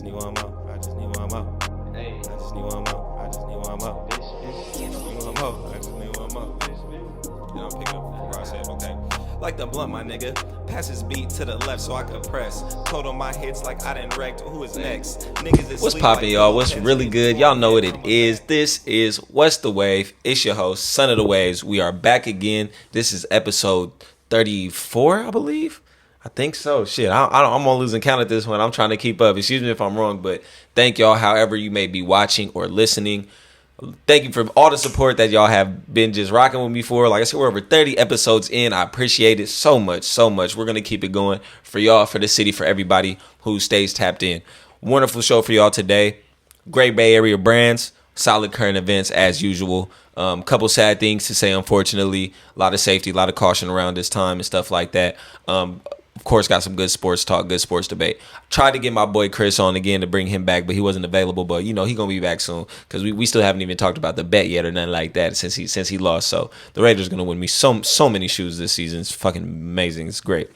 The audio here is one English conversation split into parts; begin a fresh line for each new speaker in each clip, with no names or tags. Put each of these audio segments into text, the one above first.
need one more. I just need one more. Hey, I just need one more. I just need one more. Need one more. I just need one more. Then I'm picking up where I said, okay. Like the blunt, my nigga. Pass his beat to the left so I could press. Told on my hits like I done wrecked. Who is next? Niggas is what's poppin', y'all? What's really good? Y'all know what it is. This is What's the Wave? It's your host, Son of the Waves. We are back again. This is episode 34, I believe. I think so. Shit, I'm on losing count at this one. I'm trying to keep up. Excuse me if I'm wrong, but thank y'all however you may be watching or listening. Thank you for all the support that y'all have been just rocking with me for. Like I said, we're over 30 episodes in. I appreciate it so much, so much. We're going to keep it going for y'all, for the city, for everybody who stays tapped in. Wonderful show for y'all today. Great Bay Area brands, solid current events as usual. Couple sad things to say, unfortunately. A lot of safety, a lot of caution around this time and stuff like that. Of course, got some good sports talk, good sports debate. Tried to get my boy Chris on again to bring him back, but he wasn't available. But you know he gonna be back soon because we still haven't even talked about the bet yet or nothing like that since he lost. So the Raiders gonna win me so many shoes this season. It's fucking amazing. It's great.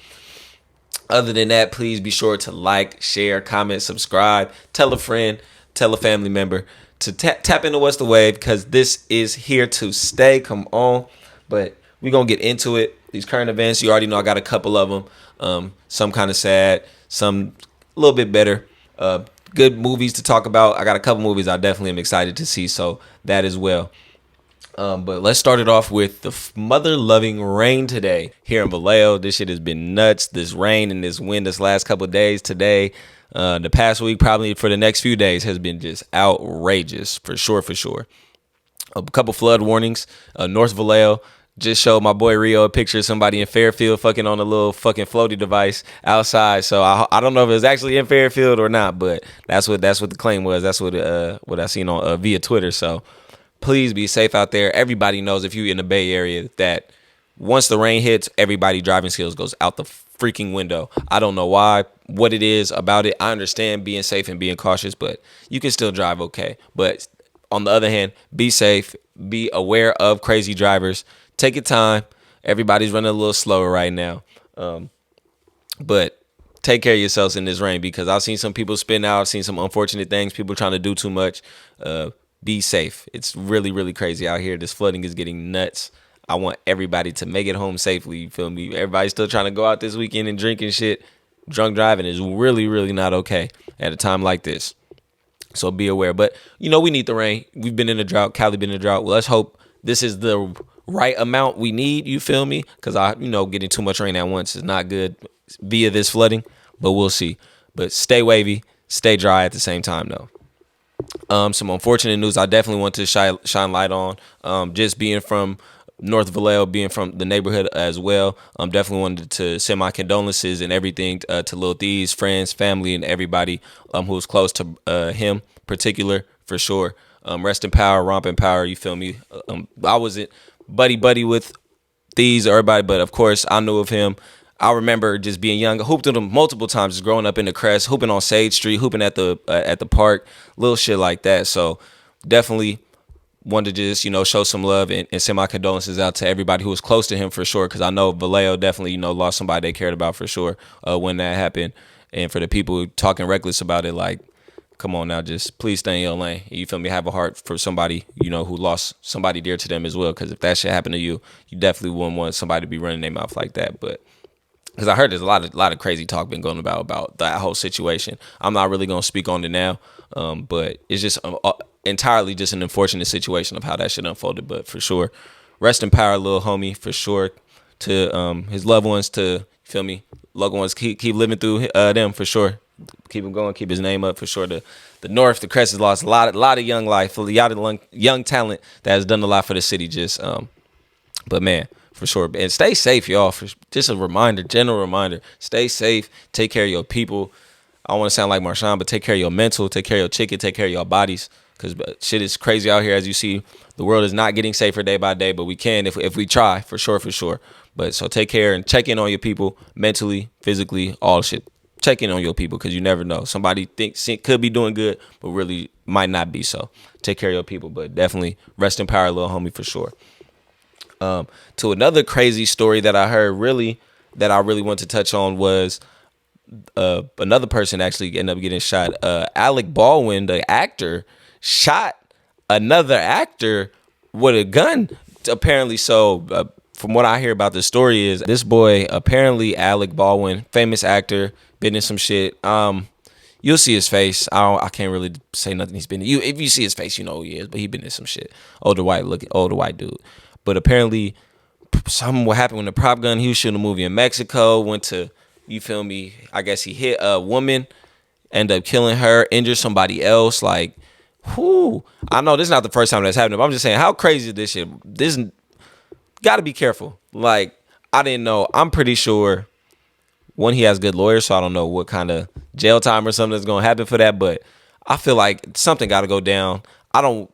Other than that, please be sure to like, share, comment, subscribe, tell a friend, tell a family member to tap into What's the Wave because this is here to stay. Come on, but we gonna get into it. These current events, you already know I got a couple of them. Some kind of sad, some a little bit better. Good movies to talk about. I got a couple movies I definitely am excited to see, so that as well. But let's start it off with the mother-loving rain today here in Vallejo. This shit has been nuts. This rain and this wind this last couple of days today. The past week, probably for the next few days, has been just outrageous, for sure. A couple flood warnings. North Vallejo. Just showed my boy Rio a picture of somebody in Fairfield fucking on a little fucking floaty device outside. So I don't know if it was actually in Fairfield or not, but that's what the claim was. That's what I seen on via Twitter. So please be safe out there. Everybody knows if you're in the Bay Area that once the rain hits, everybody driving skills goes out the freaking window. I don't know why, what it is about it. I understand being safe and being cautious, but you can still drive okay. But on the other hand, be safe, be aware of crazy drivers. Take your time. Everybody's running a little slower right now. But take care of yourselves in this rain because I've seen some people spin out. I've seen some unfortunate things. People trying to do too much. Be safe. It's really, really crazy out here. This flooding is getting nuts. I want everybody to make it home safely. You feel me? Everybody's still trying to go out this weekend and drink and shit. Drunk driving is really, really not okay at a time like this. So be aware. But, you know, we need the rain. We've been in a drought. Cali been in a drought. Well, let's hope this is the right amount we need, you feel me? Because getting too much rain at once is not good via this flooding, but we'll see. But stay wavy, stay dry at the same time though. Some unfortunate news I definitely want to shine light on. Just being from North Vallejo, being from the neighborhood as well. Definitely wanted to send my condolences and everything to Lil Thieves, friends, family, and everybody who was close to him particular for sure. Rest in power, romp in power, you feel me? I wasn't buddy with Thieves or everybody, but of course I knew of him. I remember just being young, I hooped with him multiple times, just growing up in the Crest, hooping on Sage Street, hooping at the park, little shit like that. So definitely wanted to just, show some love and send my condolences out to everybody who was close to him for sure, because I know Vallejo definitely, lost somebody they cared about for sure when that happened. And for the people talking reckless about it, like, come on now, just please stay in your lane. You feel me? Have a heart for somebody, who lost somebody dear to them as well. Because if that shit happened to you, you definitely wouldn't want somebody to be running their mouth like that. But because I heard there's a lot of crazy talk been going about that whole situation. I'm not really gonna speak on it now, but it's just entirely just an unfortunate situation of how that shit unfolded. But for sure, rest in power, little homie, for sure. To his loved ones, to feel me, loved ones keep living through them for sure. Keep him going, keep his name up for sure. The North, the Crest has lost a lot of young life, a lot of young talent that has done a lot for the city. But man, for sure. And stay safe, y'all. Just a reminder, general reminder. Stay safe. Take care of your people. I don't want to sound like Marshawn, but take care of your mental. Take care of your chicken. Take care of your bodies. Because shit is crazy out here, as you see. The world is not getting safer day by day, but we can if we try, for sure. But so take care and check in on your people mentally, physically, all shit. Check in on your people because you never know. Somebody could be doing good, but really might not be. So take care of your people. But definitely rest in power, little homie, for sure. To another crazy story that I heard, that I really want to touch on was another person actually ended up getting shot. Alec Baldwin, the actor, shot another actor with a gun. Apparently, so from what I hear about the story is this boy, apparently Alec Baldwin, famous actor, been in some shit. You'll see his face. I can't really say nothing he's been in. If you see his face, you know who he is. But he been in some shit. Older white dude. But apparently, something what happened when the prop gun. He was shooting a movie in Mexico. Went to, you feel me? I guess he hit a woman, ended up killing her, injured somebody else. Like, whoo! I know this is not the first time that's happened. But I'm just saying, how crazy is this shit? This got to be careful. Like, I didn't know. I'm pretty sure. One, he has good lawyers, so I don't know what kind of jail time or something that's going to happen for that. But I feel like something got to go down. I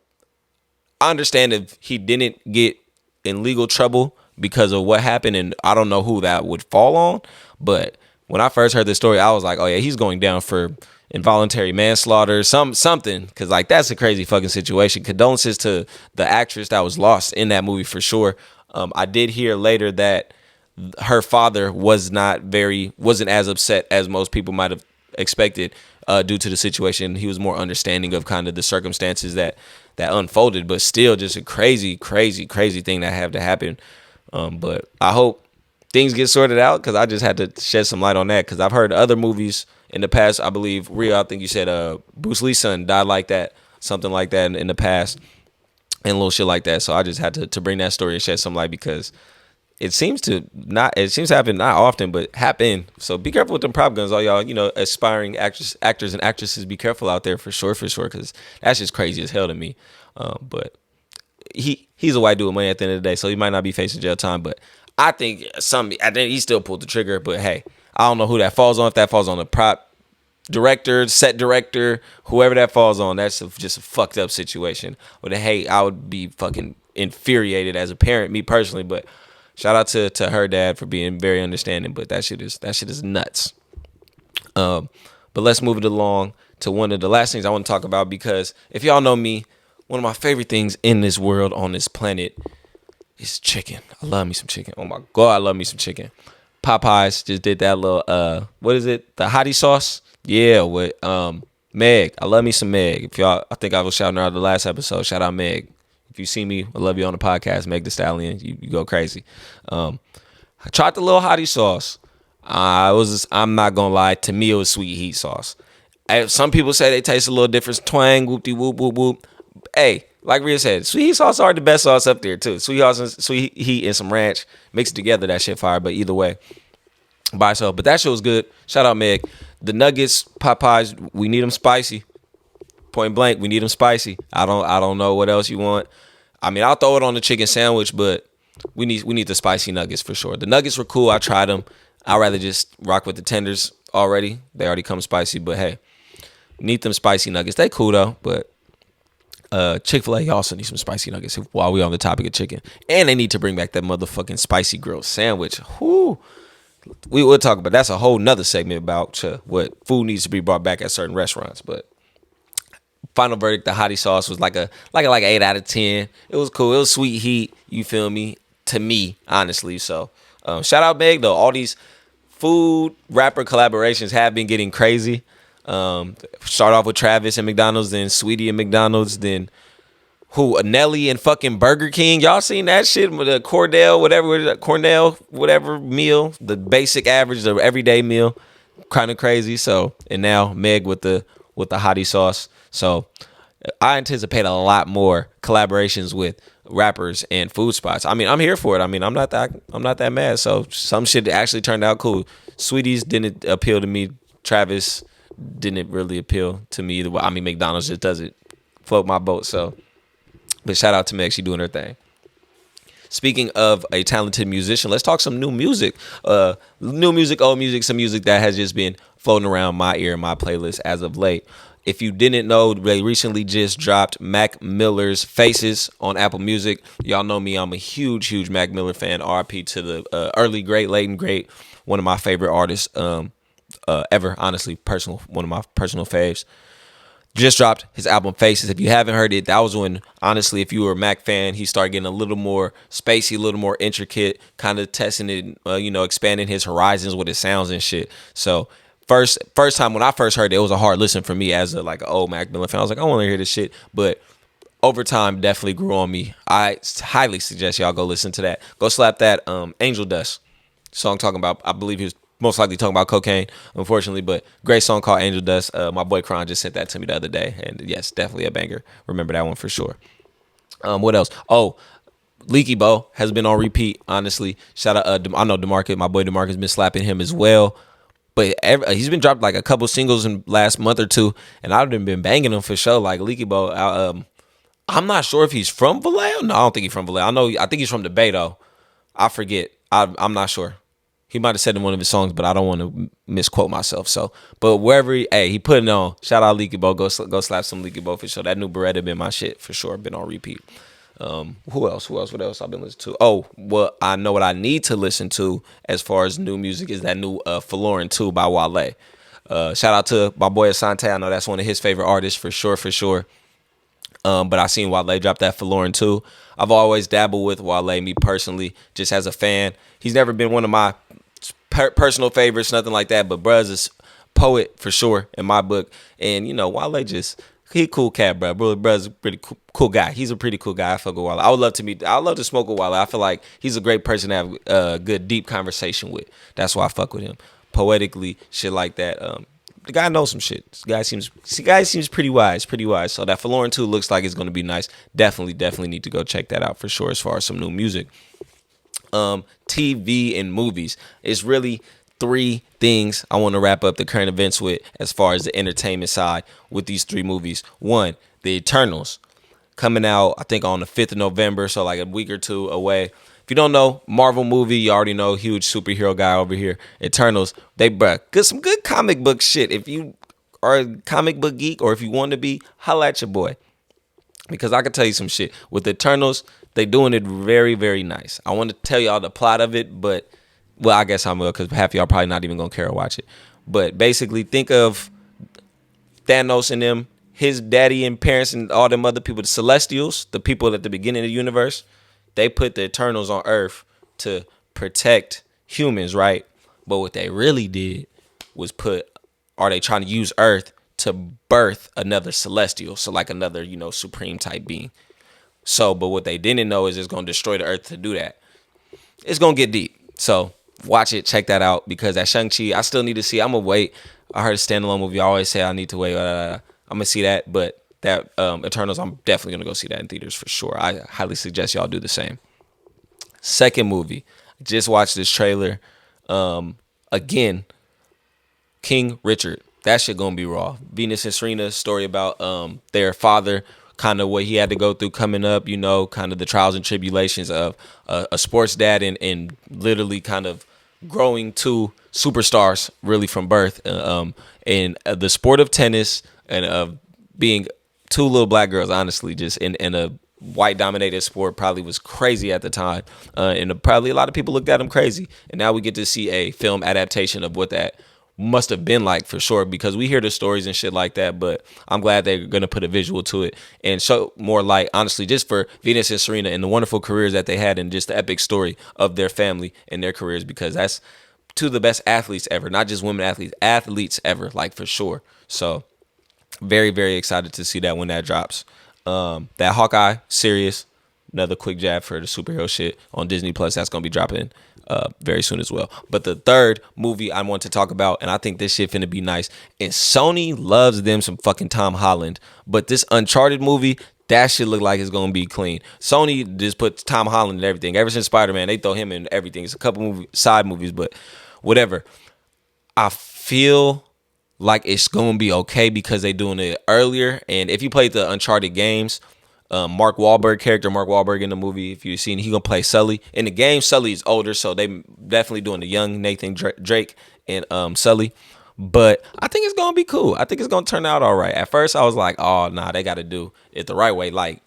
understand if he didn't get in legal trouble because of what happened, and I don't know who that would fall on. But when I first heard this story, I was like, oh, yeah, he's going down for involuntary manslaughter, something. Because, like, that's a crazy fucking situation. Condolences to the actress that was lost in that movie for sure. I did hear later that her father wasn't as upset as most people might have expected due to the situation. He was more understanding of kind of the circumstances that unfolded, but still just a crazy thing that had to happen. But I hope things get sorted out, because I just had to shed some light on that, because I've heard other movies in the past. I believe, Rio, I think you said Bruce Lee's son died like that, something like that in the past, and little shit like that. So I just had to bring that story and shed some light, because it seems to happen not often, but happen. So be careful with them prop guns, all y'all, aspiring actors and actresses. Be careful out there for sure, because that's just crazy as hell to me. But he's a white dude with money at the end of the day, so he might not be facing jail time. But I think he still pulled the trigger. But hey, I don't know who that falls on. If that falls on the prop director, set director, whoever that falls on, that's just a fucked up situation. But hey, I would be fucking infuriated as a parent, me personally, but. Shout out to her dad for being very understanding, but that shit is nuts. But let's move it along to one of the last things I want to talk about, because if y'all know me, one of my favorite things in this world, on this planet, is chicken. I love me some chicken. Oh my God, I love me some chicken. Popeyes just did that little what is it? The hottie sauce? Yeah, with Meg. I love me some Meg. I think I was shouting her out the last episode. Shout out Meg. If you see me, I love you on the podcast, Meg Thee Stallion. You go crazy. I tried the little hottie sauce. I'm not gonna lie. To me, it was sweet heat sauce. Some people say they taste a little different. Twang, whoop-de whoop, whoop, whoop. Hey, like Rhea said, sweet heat sauce are the best sauce up there too. Sweet heat and some ranch mixed together, that shit fire. But either way, by itself. But that shit was good. Shout out Meg. The nuggets, Popeyes, we need them spicy. Point blank, we need them spicy. I don't know what else you want. I mean, I'll throw it on the chicken sandwich, but we need the spicy nuggets for sure. The nuggets were cool. I tried them. I'd rather just rock with the tenders already. They already come spicy, but hey, need them spicy nuggets. They cool though, but Chick-fil-A also need some spicy nuggets while we on the topic of chicken. And they need to bring back that motherfucking spicy grilled sandwich. Whoo. We will talk about that's a whole nother segment about what food needs to be brought back at certain restaurants, but final verdict, the hottie sauce was like an 8 out of 10. It was cool. It was sweet heat. You feel me? To me, honestly. So, shout out Meg though. All these food rapper collaborations have been getting crazy. Start off with Travis and McDonald's, then Sweetie and McDonald's, then Nelly and fucking Burger King. Y'all seen that shit with the Cornell, whatever meal, the basic average, the everyday meal, kind of crazy. So, and now Meg with the hottie sauce. So I anticipate a lot more collaborations with rappers and food spots. I mean, I'm here for it. I mean, I'm not that mad. So some shit actually turned out cool. Sweeties didn't appeal to me. Travis didn't really appeal to me either. I mean, McDonald's just doesn't float my boat. So, but shout out to Meg. She doing her thing. Speaking of a talented musician, let's talk some new music. New music, old music, some music that has just been floating around my ear and my playlist as of late. If you didn't know, they recently just dropped Mac Miller's Faces on Apple Music. Y'all know me. I'm a huge Mac Miller fan. RIP to the early great, late and great. One of my favorite artists ever, honestly. One of my personal faves. Just dropped his album Faces. If you haven't heard it, that was when, honestly, if you were a Mac fan, he started getting a little more spacey, a little more intricate, kind of testing it, expanding his horizons with his sounds and shit. So first time when I first heard it, it was a hard listen for me as a like an old Mac Miller fan. I was like, I want to hear this shit, but over time definitely grew on me. I highly suggest y'all go listen to that. Go slap that Angel Dust song talking about, I believe he was most likely talking about cocaine, unfortunately, but great song called Angel Dust. My boy Kron just sent that to me the other day, and yes, definitely a banger. Remember that one for sure. What else? Oh, Leaky Bow has been on repeat, honestly. Shout out, I know DeMarcus, my boy DeMarcus been slapping him as well. But he's been dropped like a couple singles in last month or two, and I've been banging him for sure. Like Leaky Bow, I'm not sure if he's from Vallejo. No, I don't think he's from Vallejo. I think he's from the Bay though. I forget. I'm not sure. He might have said in one of his songs, but I don't want to misquote myself. So, but wherever he put it on, shout out Leaky Bow. Go slap some Leaky Bow for sure. That new Beretta been my shit for sure. Been on repeat. Who else? What else I've been listening to? Oh, well, I know what I need to listen to as far as new music is that new Falorin 2 by Wale. Shout out to my boy Asante. I know that's one of his favorite artists for sure. But I seen Wale drop that Falorin 2. I've always dabbled with Wale, me personally, just as a fan. He's never been one of my personal favorites, nothing like that. But bruh's is poet for sure in my book. And, you know, Wale he a cool cat, bro. Bruh's a pretty cool guy. He's a pretty cool guy. I fuck with Wale. I would love to smoke with Wale. I feel like he's a great person to have a good, deep conversation with. That's why I fuck with him. Poetically, shit like that. The guy knows some shit. This guy seems pretty wise. So that Falorin 2 looks like it's going to be nice. Definitely need to go check that out for sure as far as some new music. TV and movies. It's really 3 things I want to wrap up the current events with as far as the entertainment side with these 3 movies. 1, The Eternals, coming out I think on the 5th of November, so like a week or 2 away. If you don't know, Marvel movie, you already know, huge superhero guy over here. Eternals, some good comic book shit. If you are a comic book geek or if you want to be, holla at your boy. Because I can tell you some shit. With Eternals, they doing it very, very nice. I want to tell y'all the plot of it, but, well, I guess I will because half of y'all probably not even going to care to watch it. But basically, think of Thanos and them, his daddy and parents and all them other people, the Celestials, the people at the beginning of the universe. They put the Eternals on Earth to protect humans, right? But what they really did was they trying to use Earth to birth another Celestial, so like another, supreme type being. So, but what they didn't know is it's going to destroy the Earth to do that. It's going to get deep. So, watch it, check that out, because at Shang-Chi, I still need to see. I'm going to wait. I heard a standalone movie. I always say I need to wait. I'm going to see that, but that Eternals, I'm definitely going to go see that in theaters for sure. I highly suggest y'all do the same. Second movie, just watched this trailer. Again, King Richard. That shit going to be raw. Venus and Serena's story about their father, kind of what he had to go through coming up, kind of the trials and tribulations of a sports dad and literally kind of growing to superstars really from birth in the sport of tennis and of being 2 little black girls, honestly, just in a white dominated sport. Probably was crazy at the time, and probably a lot of people looked at him crazy. And now we get to see a film adaptation of what that must have been like for sure, because we hear the stories and shit like that, but I'm glad they're going to put a visual to it and show more light, honestly, just for Venus and Serena and the wonderful careers that they had and just the epic story of their family and their careers, because that's 2 of the best athletes ever, not just women athletes ever, like for sure. So very, very excited to see that when that drops. That Hawkeye series, another quick jab for the superhero shit on Disney Plus, that's going to be dropping very soon as well. But the third movie I want to talk about, and I think this shit finna be nice, and Sony loves them some fucking Tom Holland, but this Uncharted movie, that shit look like it's gonna be clean. Sony just put Tom Holland in everything. Ever since Spider-Man, they throw him in everything. It's a couple side movies, but whatever. I feel like it's gonna be okay because they doing it earlier. And if you played the Uncharted games, Mark Wahlberg in the movie, if you've seen, he gonna play Sully. In the game, Sully is older, so they definitely doing the young Nathan Drake and Sully. But I think it's gonna be cool. I think it's gonna turn out all right. At first, I was like, oh nah, they gotta do it the right way. Like,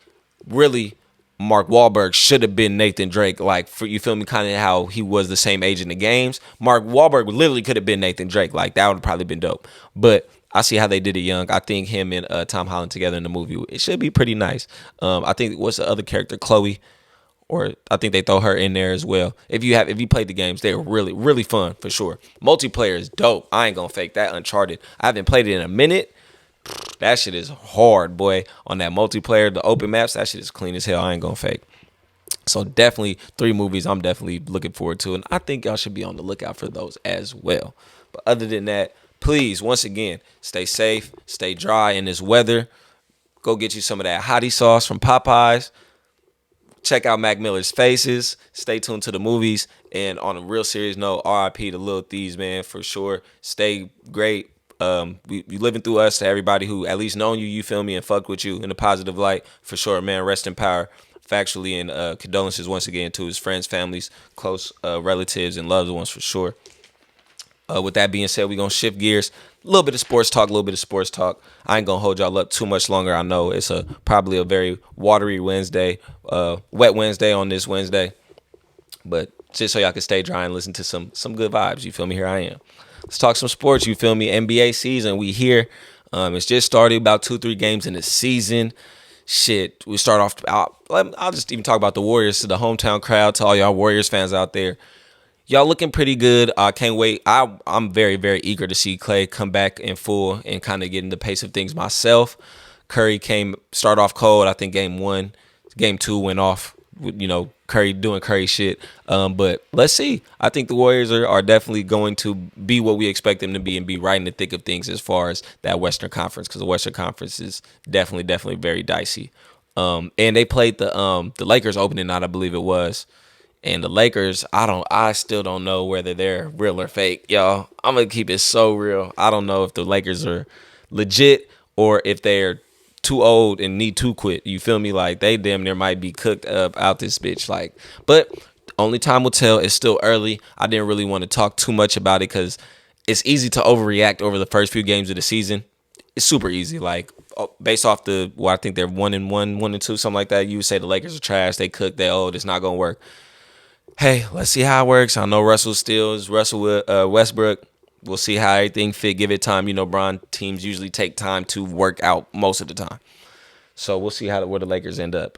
really, Mark Wahlberg should have been Nathan Drake. Like, for, you feel me, kind of how he was the same age in the games. Mark Wahlberg literally could have been Nathan Drake. Like, that would have probably been dope. But I see how they did it young. I think him and Tom Holland together in the movie, it should be pretty nice. I think, what's the other character? Chloe or I think they throw her in there as well. If you played the games, they're really, really fun for sure. Multiplayer is dope. I ain't gonna fake that. Uncharted, I haven't played it in a minute. That shit is hard, boy. On that multiplayer, the open maps, that shit is clean as hell. I ain't gonna fake. So definitely 3 movies I'm definitely looking forward to, and I think y'all should be on the lookout for those as well. But other than that, please, once again, stay safe, stay dry in this weather. Go get you some of that hottie sauce from Popeyes. Check out Mac Miller's Faces. Stay tuned to the movies. And on a real serious note, RIP to Lil Thieves, man, for sure. Stay great. We living through us to everybody who at least known you, you feel me, and fucked with you in a positive light. For sure, man. Rest in power. Factually, and condolences once again to his friends, families, close relatives, and loved ones for sure. With that being said, we're going to shift gears. A little bit of sports talk. I ain't going to hold y'all up too much longer. I know it's probably a very watery Wednesday, wet Wednesday on this Wednesday. But just so y'all can stay dry and listen to some good vibes, you feel me? Here I am. Let's talk some sports, you feel me? NBA season, we here. It's just started, about 2-3 games in the season. Shit, we start off. I'll just even talk about the Warriors, to the hometown crowd, to all y'all Warriors fans out there. Y'all looking pretty good. I can't wait. I'm very, very eager to see Klay come back in full and kind of get in the pace of things myself. Curry start off cold. I think game 1, game 2 went off. Curry doing Curry shit. But let's see. I think the Warriors are definitely going to be what we expect them to be and be right in the thick of things as far as that Western Conference, because the Western Conference is definitely very dicey. And they played the Lakers opening night, I believe it was. And the Lakers, I still don't know whether they're real or fake, y'all. I'm gonna keep it so real. I don't know if the Lakers are legit or if they're too old and need to quit. You feel me? Like, they damn near might be cooked up out this bitch. Like, but only time will tell. It's still early. I didn't really want to talk too much about it because it's easy to overreact over the first few games of the season. It's super easy. Like, based off I think they're 1-1, 1-2, something like that. You would say the Lakers are trash. They cooked. They old. It's not gonna work. Hey, let's see how it works. I know Russell with Westbrook. We'll see how everything fit. Give it time. Bron teams usually take time to work out most of the time. So we'll see where the Lakers end up.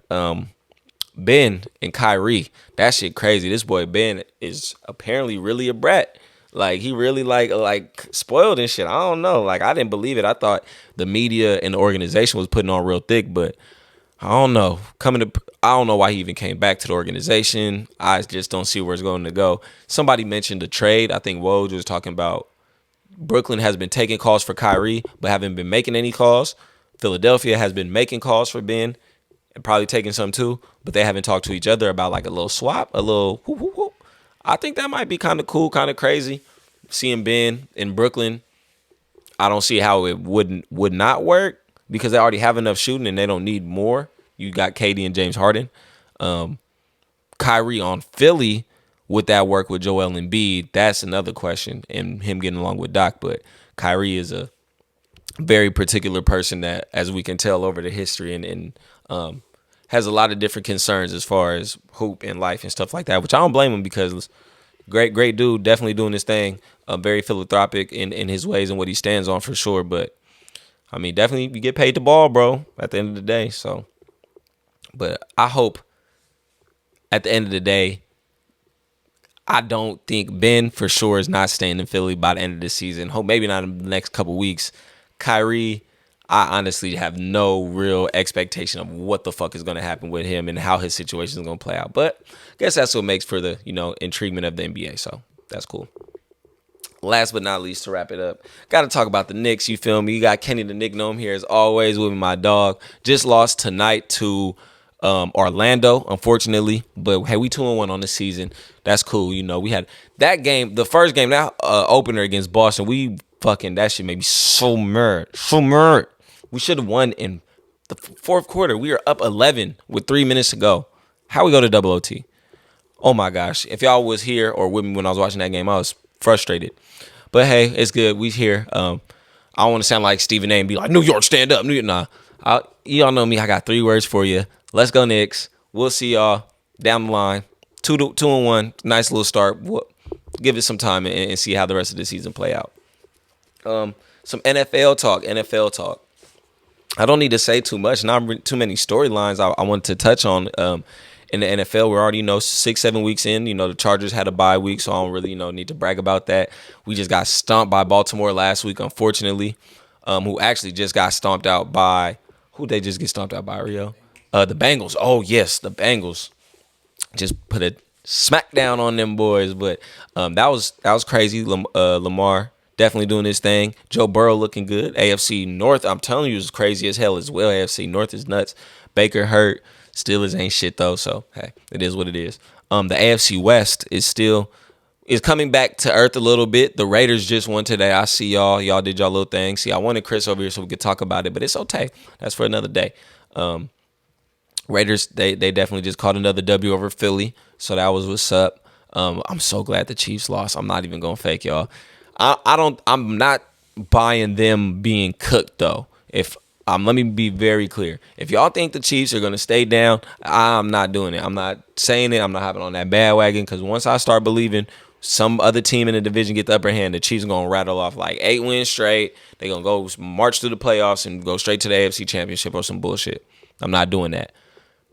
Ben and Kyrie, that shit crazy. This boy Ben is apparently really a brat. Like, he really like spoiled and shit. I don't know. Like, I didn't believe it. I thought the media and the organization was putting on real thick, but I don't know. I don't know why he even came back to the organization. I just don't see where it's going to go. Somebody mentioned the trade. I think Woj was talking about Brooklyn has been taking calls for Kyrie, but haven't been making any calls. Philadelphia has been making calls for Ben and probably taking some too, but they haven't talked to each other about like a little swap, a little whoop, whoop, whoop. I think that might be kind of cool, kind of crazy. Seeing Ben in Brooklyn, I don't see how it would not work because they already have enough shooting and they don't need more. You got KD and James Harden. Kyrie on Philly, would that work with Joel Embiid? That's another question, and him getting along with Doc. But Kyrie is a very particular person that, as we can tell over the history, and has a lot of different concerns as far as hoop and life and stuff like that, which I don't blame him because great dude, definitely doing his thing. Very philanthropic in his ways and what he stands on for sure. But, I mean, definitely you get paid the ball, bro, at the end of the day. So, but I hope at the end of the day, I don't think Ben for sure is not staying in Philly by the end of the season. Hope maybe not in the next couple weeks. Kyrie, I honestly have no real expectation of what the fuck is going to happen with him and how his situation is going to play out. But I guess that's what makes for the, intriguement of the NBA. So that's cool. Last but not least, to wrap it up, got to talk about the Knicks. You feel me? You got Kenny the Nick Gnome here as always with me, my dog. Just lost tonight to Orlando, unfortunately. But hey, we 2-1 on the season. That's cool. We had that game, the first game, that opener against Boston. We fucking, that shit made me so mad. We should have won in the fourth quarter. We were up 11 with 3 minutes to go. How we go to double OT? Oh my gosh. If y'all was here or with me when I was watching that game, I was frustrated. But hey, it's good. We here. I don't want to sound like Stephen A and be like, New York, stand up. Nah. Y'all know me. I got 3 words for you. Let's go Knicks. We'll see y'all down the line. 2-1. Nice little start. We'll give it some time and see how the rest of the season play out. Some NFL talk. I don't need to say too much. Not too many storylines I wanted to touch on in the NFL. We're already 6-7 weeks in. The Chargers had a bye week, so I don't really need to brag about that. We just got stomped by Baltimore last week, unfortunately. Who actually just got stomped out by who they just get stomped out by, Rio? The Bengals. Oh yes, the Bengals. Just put a smackdown on them boys, but that was crazy. Lamar definitely doing his thing. Joe Burrow looking good. AFC North, I'm telling you, is crazy as hell as well. AFC North is nuts. Baker hurt. Steelers ain't shit though, so hey, it is what it is. The AFC West is coming back to earth a little bit. The Raiders just won today. I see y'all. Y'all did y'all little thing. See, I wanted Chris over here so we could talk about it, but it's okay. That's for another day. Raiders, they definitely just caught another W over Philly, so that was what's up. I'm so glad the Chiefs lost. I'm not even gonna fake y'all. I'm not buying them being cooked though. Let me be very clear. If y'all think the Chiefs are gonna stay down, I'm not doing it. I'm not saying it. I'm not hopping on that bandwagon because once I start believing some other team in the division get the upper hand, the Chiefs are gonna rattle off like 8 wins straight. They're gonna go march through the playoffs and go straight to the AFC Championship or some bullshit. I'm not doing that.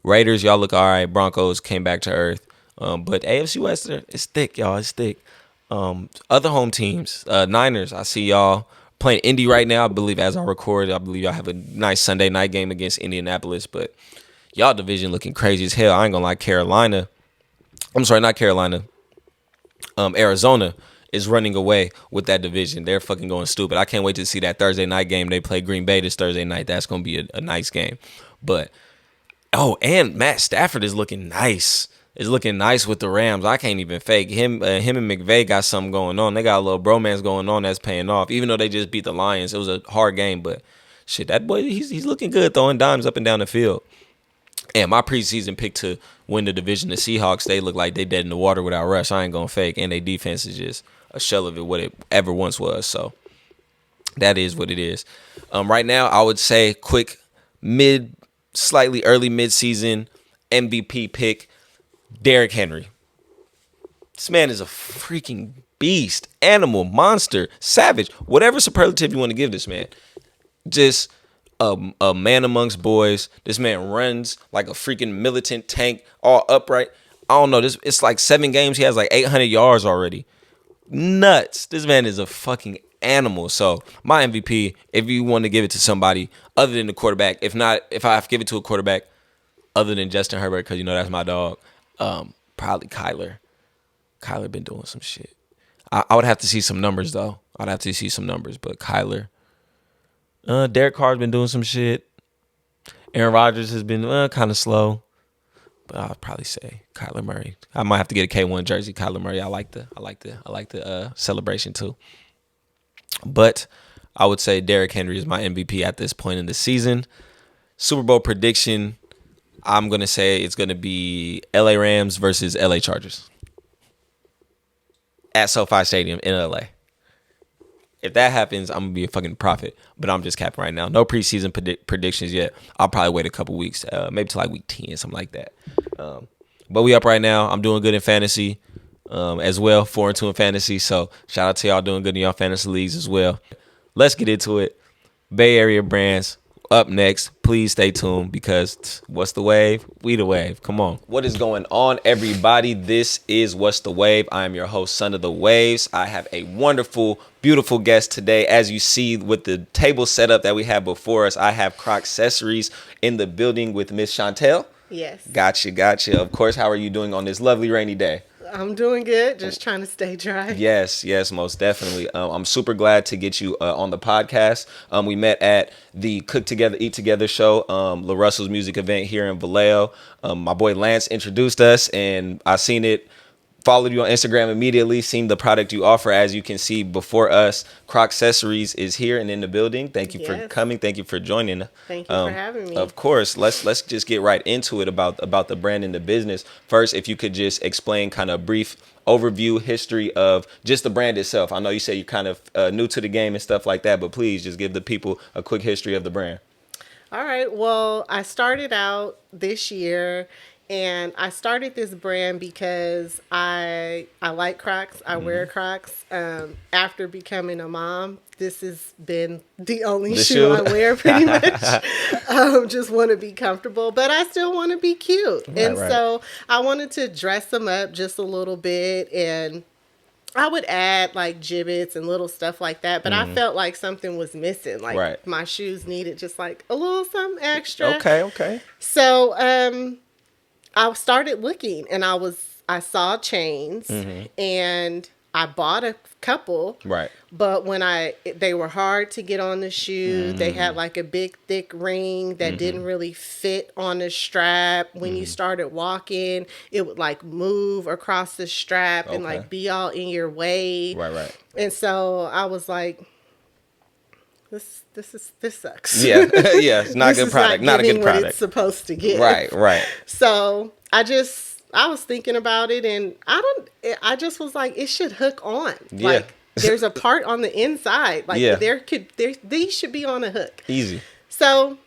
Raiders, y'all look all right. Broncos came back to earth. But AFC West, it's thick, y'all. It's thick. Other home teams, Niners, I see y'all playing Indy right now. I believe as I record, I believe y'all have a nice Sunday night game against Indianapolis. But y'all division looking crazy as hell. I ain't going to lie. Not Carolina. Arizona is running away with that division. They're fucking going stupid. I can't wait to see that Thursday night game. They play Green Bay this Thursday night. That's going to be a nice game. But and Matt Stafford is looking nice. Is looking nice with the Rams. I can't even fake him. Him and McVay got something going on. They got a little bromance going on that's paying off. Even though they just beat the Lions, it was a hard game. But shit, that boy, he's looking good, throwing dimes up and down the field. And my preseason pick to win the division, the Seahawks, they look like they dead in the water without Rush. I ain't gonna fake. And their defense is just a shell of what it ever once was. So that is what it is. Right now, I would say quick slightly early mid-season MVP pick, Derrick Henry. This man is a freaking beast, animal, monster, savage, whatever superlative you want to give this man. Just a man amongst boys. This man runs like a freaking militant tank, all upright. I don't know. It's like 7 games. He has like 800 yards already. Nuts. This man is a fucking animal. So my MVP, if you want to give it to somebody other than the quarterback, if I have to give it to a quarterback other than Justin Herbert, because that's my dog, probably Kyler. Kyler been doing some shit. I would have to see some numbers though. But Kyler. Derek Carr's been doing some shit. Aaron Rodgers has been kind of slow. But I'll probably say Kyler Murray. I might have to get a K1 jersey. Kyler Murray. I like the celebration too. But I would say Derrick Henry is my MVP at this point in the season. Super Bowl prediction, I'm going to say it's going to be LA Rams versus LA Chargers at SoFi Stadium in LA. If that happens, I'm going to be a fucking prophet. But I'm just capping right now. No preseason predictions yet. I'll probably wait a couple weeks, maybe till like week 10, something like that. But we up right now. I'm doing good in fantasy as well, 4-2 in fantasy. So shout out to y'all doing good in y'all fantasy leagues as well. Let's get into it. Bay Area brands up next. Please stay tuned because what's the wave? We the wave. Come on. What is going on, everybody? This is What's the Wave. I am your host, Son of the Waves. I have a wonderful, beautiful guest today. As you see with the table setup that we have before us, I have Crocessories in the building with Miss Chantel.
Yes.
Gotcha. Of course, how are you doing on this lovely rainy day?
I'm doing good. Just trying to stay dry.
Yes, most definitely. I'm super glad to get you on the podcast. We met at the Cook Together, Eat Together show, La Russell's music event here in Vallejo. My boy Lance introduced us, and I seen it. Followed you on Instagram immediately, seen the product you offer. As you can see before us, Crocessories is here and in the building. Thank you for coming. Thank you for joining.
Thank you for having me.
Of course. Let's just get right into it about the brand and the business. First, if you could just explain kind of brief overview history of just the brand itself. I know you say you're kind of new to the game and stuff like that, but please just give the people a quick history of the brand.
All right. Well, I started out this year And I started this brand because I like Crocs. I wear Crocs. After becoming a mom, this has been the only shoe I wear pretty much. Just want to be comfortable, but I still want to be cute. And so I wanted to dress them up just a little bit, and I would add like gibbets and little stuff like that, but I felt like something was missing. Like my shoes needed just like a little something extra.
Okay.
So I started looking, and I saw chains, and I bought a couple.
Right.
But when they were hard to get on the shoe. They had like a big thick ring that didn't really fit on the strap. When you started walking, it would like move across the strap and like be all in your way.
Right.
And so I was like, this sucks.
Yeah. Yeah. It's not a good product. Not a good product.
What it's supposed to get.
Right.
So I was thinking about it, and I just was like, it should hook on.
Yeah.
Like, there's a part on the inside. Like, these should be on a hook.
Easy.
So,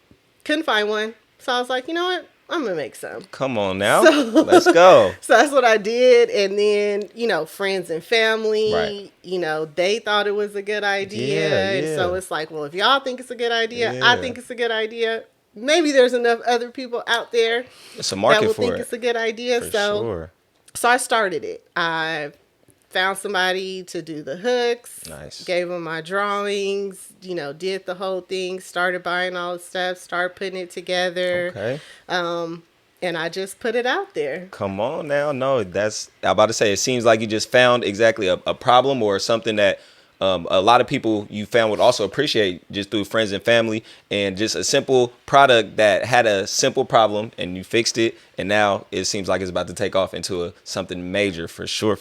couldn't find one. So I was like, you know what? I'm going to make some.
Come on now. Let's go.
So that's what I did. And then, friends and family, they thought it was a good idea.
Yeah.
And so it's like, well, if y'all think it's a good idea, I think it's a good idea. Maybe there's enough other people out there
it's a market
that will
for
think
it.
it's a good idea. So I started it. I found somebody to do the hooks.
Nice.
Gave them my drawings. Did the whole thing. Started buying all the stuff. Started putting it together.
Okay.
And I just put it out there.
Come on now. No, I'm about to say, it seems like you just found exactly a problem or something that a lot of people you found would also appreciate just through friends and family, and just a simple product that had a simple problem and you fixed it. And now it seems like it's about to take off into something major for sure.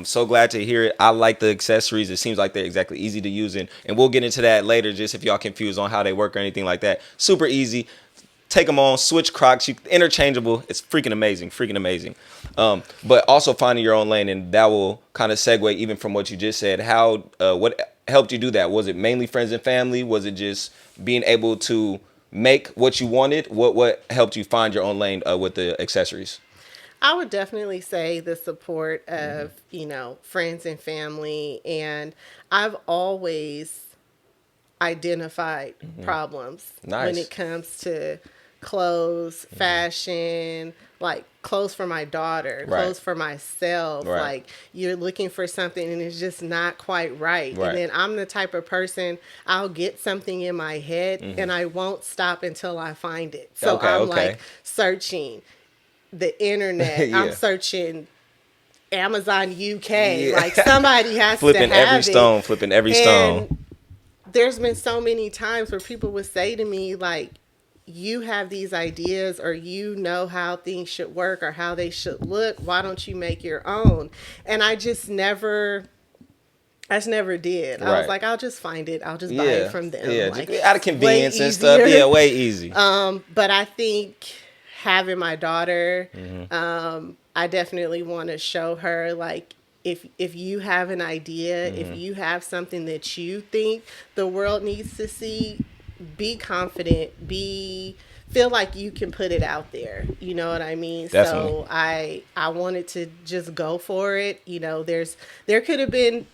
So glad to hear it. I like the accessories. It seems like they're exactly easy to use. And we'll get into that later, just if y'all confused on how they work or anything like that. Super easy. Take them on, switch Crocs, interchangeable. It's freaking amazing. But also finding your own lane, and that will kind of segue even from what you just said. What helped you do that? Was it mainly friends and family? Was it just being able to make what you wanted? What helped you find your own lane with the accessories?
I would definitely say the support of, friends and family. And I've always identified problems when it comes to clothes, fashion, like clothes for my daughter, clothes for myself. Like, you're looking for something and it's just not quite right. And then I'm the type of person, I'll get something in my head and I won't stop until I find it. So I'm like searching the internet. I'm searching Amazon UK. Like, somebody has to have
flipping every stone.
There's been so many times where people would say to me, like, you have these ideas, or how things should work or how they should look. Why don't you make your own? And I just never did. I was like, I'll just find it. I'll just buy it from them.
Yeah,
like,
out of convenience and stuff. Yeah, way easy.
But I think having my daughter, I definitely want to show her, like, if you have an idea, if you have something that you think the world needs to see, be confident, feel like you can put it out there. You know what I mean?
Definitely.
So I wanted to just go for it. There could have been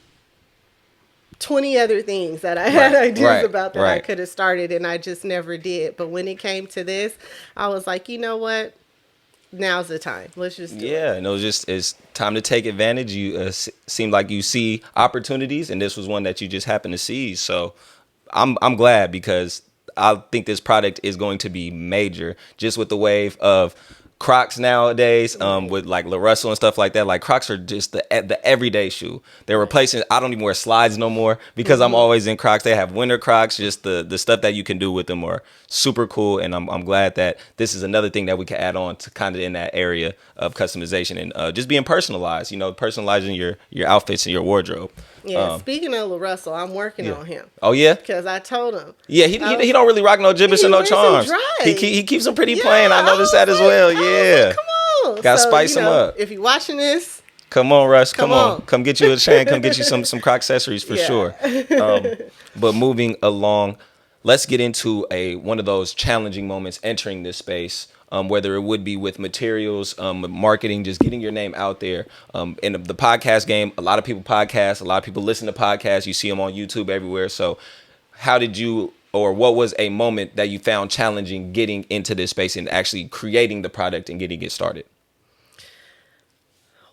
20 other things that I had ideas about that I could have started, and I just never did. But when it came to this, I was like, you know what? Now's the time. Let's just do it.
Yeah, and it's time to take advantage. You seem like you see opportunities, and this was one that you just happened to see. So I'm glad, because I think this product is going to be major, just with the wave of Crocs nowadays, with like La Russell and stuff like that. Like, Crocs are just the everyday shoe. They're replacing. I don't even wear slides no more because I'm always in Crocs. They have winter Crocs. Just the stuff that you can do with them are super cool, and I'm glad that this is another thing that we can add on to kind of in that area of customization and just being personalized. Personalizing your outfits and your wardrobe.
Yeah. Speaking of La Russell, I'm working on him.
Oh yeah,
because I told him.
Yeah, he don't really rock no gibbets and no charms. He keeps them pretty plain. I noticed that as well. Yeah,
like, come on,
gotta spice them up.
If you're watching this,
come on, Russ. Come on. Come get you a chain. Come get you some Crocessories for sure. But moving along, let's get into one of those challenging moments entering this space. whether it would be with materials, marketing, just getting your name out there. In the podcast game, a lot of people podcast, a lot of people listen to podcasts. You see them on YouTube everywhere. So how did you, or what was a moment that you found challenging getting into this space and actually creating the product and getting it started?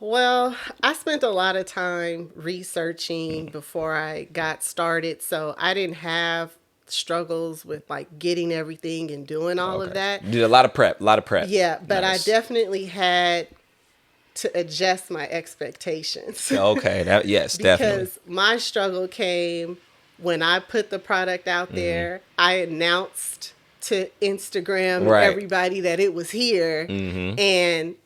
Well, I spent a lot of time researching before I got started, so I didn't have struggles with like getting everything and doing all of that.
You did a lot of prep.
Yeah, but
nice.
I definitely had to adjust my expectations.
Okay, yes, definitely.
Because my struggle came when I put the product out there. I announced to Instagram everybody that it was here, and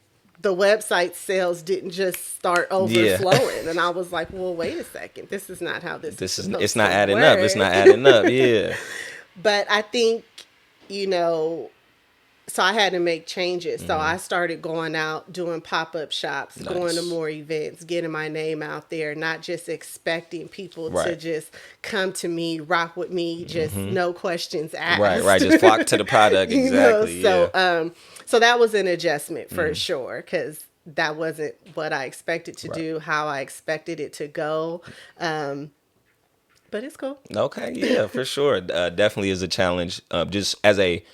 the website sales didn't just start overflowing. And I was like, well, wait a second. This is not how this is
it's not adding up. It's not adding up. Yeah.
But I think, so I had to make changes. So I started going out, doing pop-up shops, going to more events, getting my name out there, not just expecting people to just come to me, rock with me, just no questions asked.
Right. Just flock to the product. Exactly.
So that was an adjustment for sure, because that wasn't what I expected to do, how I expected it to go. But it's cool.
Okay, yeah, for sure. Definitely is a challenge. Just as a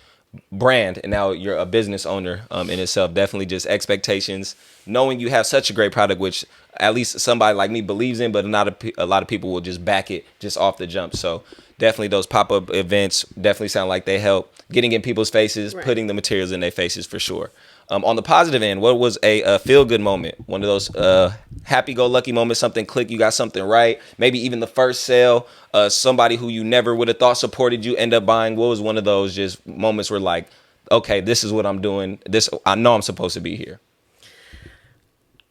brand, and now you're a business owner in itself, definitely just expectations, knowing you have such a great product, which at least somebody like me believes in, but not a lot of people will just back it just off the jump. So definitely those pop-up events definitely sound like they help getting in people's faces, putting the materials in their faces for sure. On the positive end, what was a feel-good moment? One of those happy-go-lucky moments, something click, you got something right. Maybe even the first sale, somebody who you never would have thought supported you end up buying. What was one of those just moments where like, okay, this is what I'm doing. This, I know I'm supposed to be here.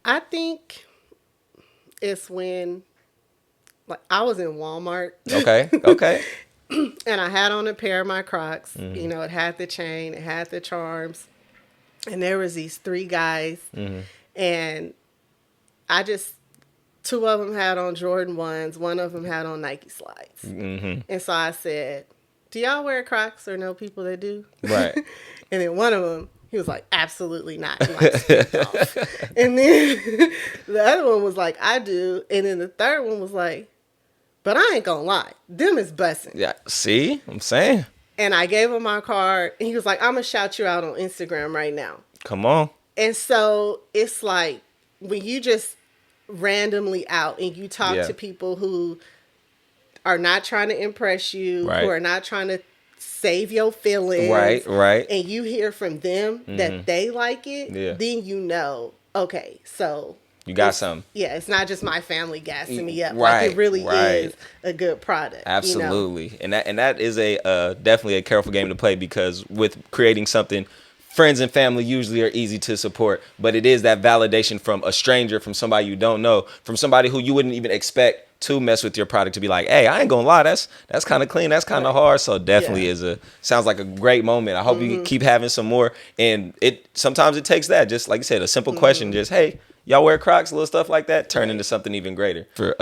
I think it's when, like, I was in Walmart.
Okay.
And I had on a pair of my Crocs. It had the chain, it had the charms. And there was these 3 guys, and two of them had on Jordan 1s, one of them had on Nike slides. And so I said, do y'all wear Crocs or know people that do?
Right.
And then one of them, he was like, absolutely not. And, like, stepped off. And then the other one was like, I do. And then the third one was like, but I ain't gonna lie, them is bussin'.
Yeah, see, I'm saying.
And I gave him my card, and he was like, I'm going to shout you out on Instagram right now.
Come on.
And so it's like when you just randomly out and you talk to people who are not trying to impress you, who are not trying to save your feelings.
Right.
And you hear from them that they like it, then you know, okay, so
you got something.
Yeah, it's not just my family gassing me up. Like, it really is a good product.
Absolutely. And that is a definitely a careful game to play, because with creating something, friends and family usually are easy to support, but it is that validation from a stranger, from somebody you don't know, from somebody who you wouldn't even expect to mess with your product, to be like, hey, I ain't gonna lie, that's kind of clean, that's kind of hard. So definitely sounds like a great moment. I hope you keep having some more. And sometimes it takes that, just like you said, a simple question, just, hey, y'all wear Crocs, little stuff like that, turn into something even greater. For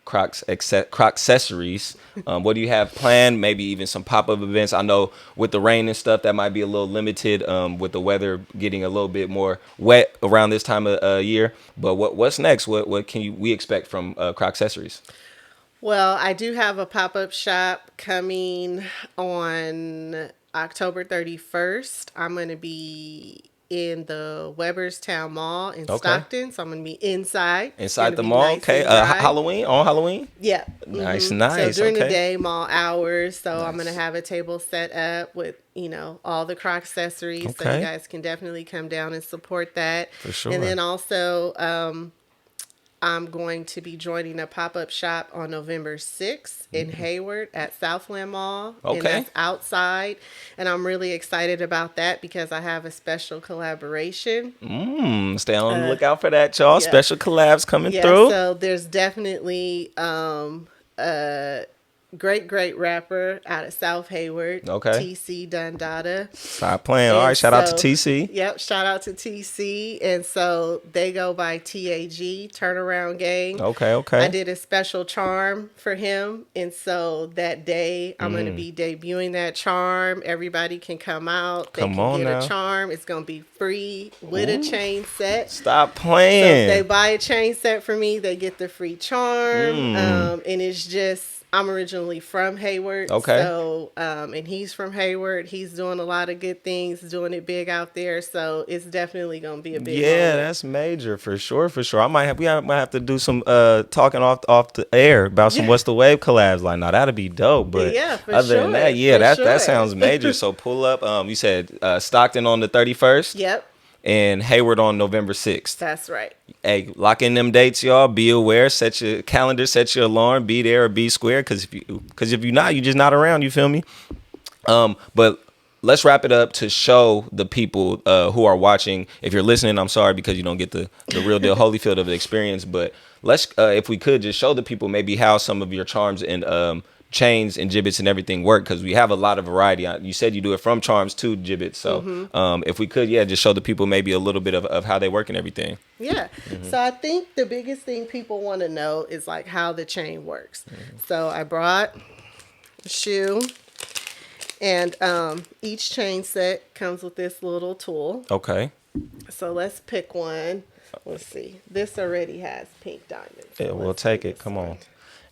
Crocessories, what do you have planned? Maybe even some pop-up events. I know with the rain and stuff, that might be a little limited, with the weather getting a little bit more wet around this time of year. But what's next? What can we expect from Crocessories?
Well, I do have a pop-up shop coming on October 31st. I'm going to be in the Weberstown Mall in Stockton, so I'm going to be inside
the mall. Nice, okay, on Halloween.
Yeah,
nice.
So during the day, mall hours. So I'm going to have a table set up with all the Crocessories, so you guys can definitely come down and support that
for sure.
And then also, I'm going to be joining a pop-up shop on November 6th in Hayward at Southland Mall. And that's outside. And I'm really excited about that because I have a special collaboration.
Stay on the lookout for that, y'all. Yeah. Special collabs coming through.
So there's definitely a great rapper out of South Hayward.
Okay.
TC Dundada.
Stop playing. All right, shout out to TC.
Yep, shout out to TC. And so they go by TAG, Turnaround Gang.
Okay.
I did a special charm for him. And so that day, I'm going to be debuting that charm. Everybody can come out. They can get a charm. It's going to be free with a chain set.
Stop playing.
So if they buy a chain set for me, they get the free charm. And it's just, I'm originally from Hayward.
Okay.
So, and he's from Hayward. He's doing a lot of good things, doing it big out there. So it's definitely going to be a big moment.
That's major for sure. We might have to do some talking off the air about some What's the Wave collabs. Like, no, that'd be dope. But other than that, that sounds major. So pull up. You said Stockton on the 31st.
Yep.
And Hayward on November 6th.
That's right.
Hey, lock in them dates, y'all. Be aware. Set your calendar. Set your alarm. Be there or be square. Because if you're not, you're just not around. You feel me? But let's wrap it up to show the people who are watching. If you're listening, I'm sorry because you don't get the real deal Holyfield of the experience. But let's, if we could, just show the people maybe how some of your charms and chains and gibbets and everything work, because we have a lot of variety. You said you do it from charms to gibbets, so if we could just show the people maybe a little bit of how they work and everything.
So I think the biggest thing people want to know is like how the chain works. So I brought a shoe, and each chain set comes with this little tool.
Okay,
so let's pick one. Let's see, this already has pink diamonds, so
we'll take it. Come on.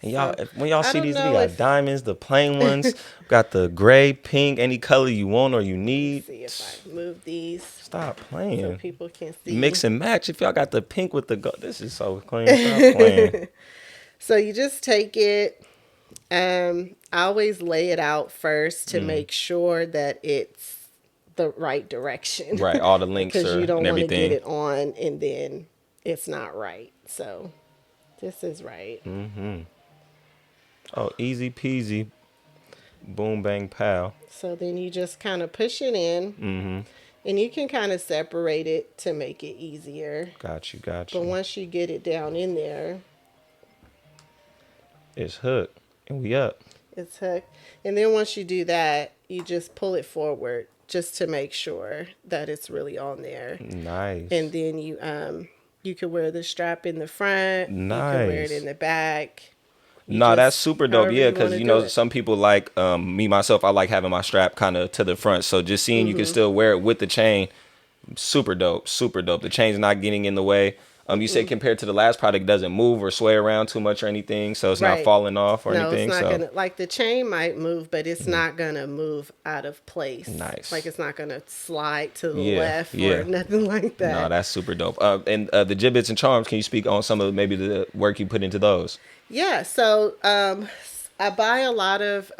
And y'all,
so,
when y'all see these, we got diamonds, the plain ones, got the gray, pink, any color you want or you need.
Let's see if I move these.
Stop playing.
So people can see.
Mix and match. If y'all got the pink with the gold, this is so clean. Stop playing.
So you just take it. I always lay it out first to make sure that it's the right direction.
Right, all the links
because you don't
want to
get it on and then it's not right. So this is right.
Oh, easy peasy. Boom, bang, pow.
So then you just kind of push it in. And you can kind of separate it to make it easier.
Got you.
But once you get it down in there,
it's hooked. And we up.
It's hooked. And then once you do that, you just pull it forward just to make sure that it's really on there.
Nice.
And then you could wear the strap in the front.
Nice.
You can wear it in the back.
That's super dope. Yeah, because some people like me myself. I like having my strap kind of to the front. So just seeing you can still wear it with the chain, super dope. Super dope. The chain's not getting in the way. You said compared to the last product, it doesn't move or sway around too much or anything, so it's not falling off or anything.
No, it's not gonna, like the chain might move, but it's not gonna move out of place.
Nice.
Like it's not gonna slide to the left or nothing like that.
No, that's super dope. And the gibbets and charms, can you speak on some of maybe the work you put into those?
Yeah, so I buy a lot of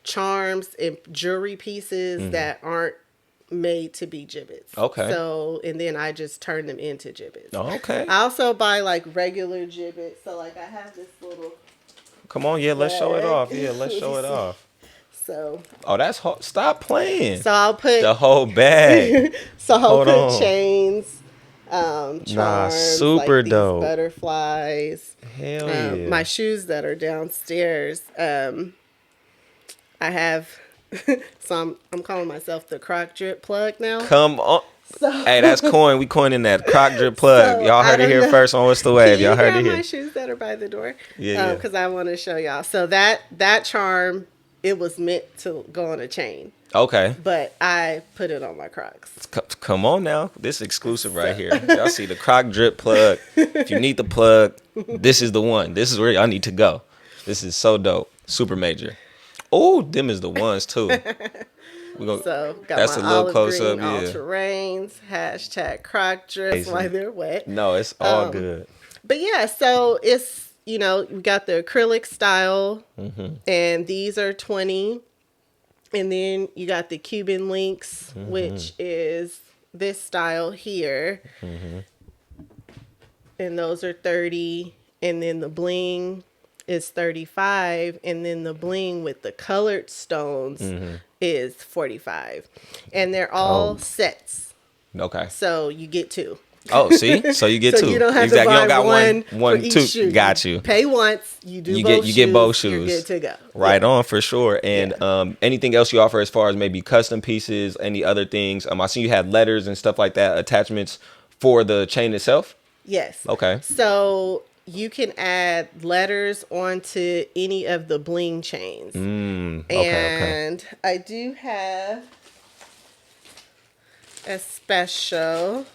charms and jewelry pieces that aren't made to be gibbets.
Okay.
So, and then I just turn them into gibbets.
Oh, okay.
I also buy like regular gibbets. So like I have this little.
Come on, let's show it off. Yeah, let's show it off.
So.
Oh, that's hot. Stop playing.
So I'll put
the whole bag.
So I'll put chains, charms,
super
like
dope.
These butterflies.
Hell yeah.
My shoes that are downstairs. I have. So I'm calling myself the croc drip plug now.
Come on. So, hey, that's coin. We coining that croc drip plug. Y'all heard it here first on What's the Wave. Y'all heard it here.
My shoes that are by the door.
Yeah.
Because I want to show y'all. So that charm, it was meant to go on a chain.
Okay.
But I put it on my Crocs.
Come on now. This is exclusive right here. Y'all see the croc drip plug. If you need the plug, this is the one. This is where y'all need to go. This is so dope. Super major. Oh, them is the ones too.
So got
that's
my
a little
olive
close
green
up,
all-terrains, hashtag croc drips while they're wet.
No, it's all good.
But yeah, so it's, we got the acrylic style, and these are 20. And then you got the Cuban links, which is this style here. And those are 30. And then the bling is 35, and then the bling with the colored stones is 45, and they're all sets.
Okay.
So you get two.
Oh, see, so you get
so
two.
You don't have
exactly.
to buy
You don't got
one for
two.
each shoe.
Got you.
Pay once, you
get both shoes.
You're good to go.
Right on for sure. And anything else you offer as far as maybe custom pieces, any other things? I see you had letters and stuff like that, attachments for the chain itself.
Yes.
Okay.
So you can add letters onto any of the bling chains. And I do have a special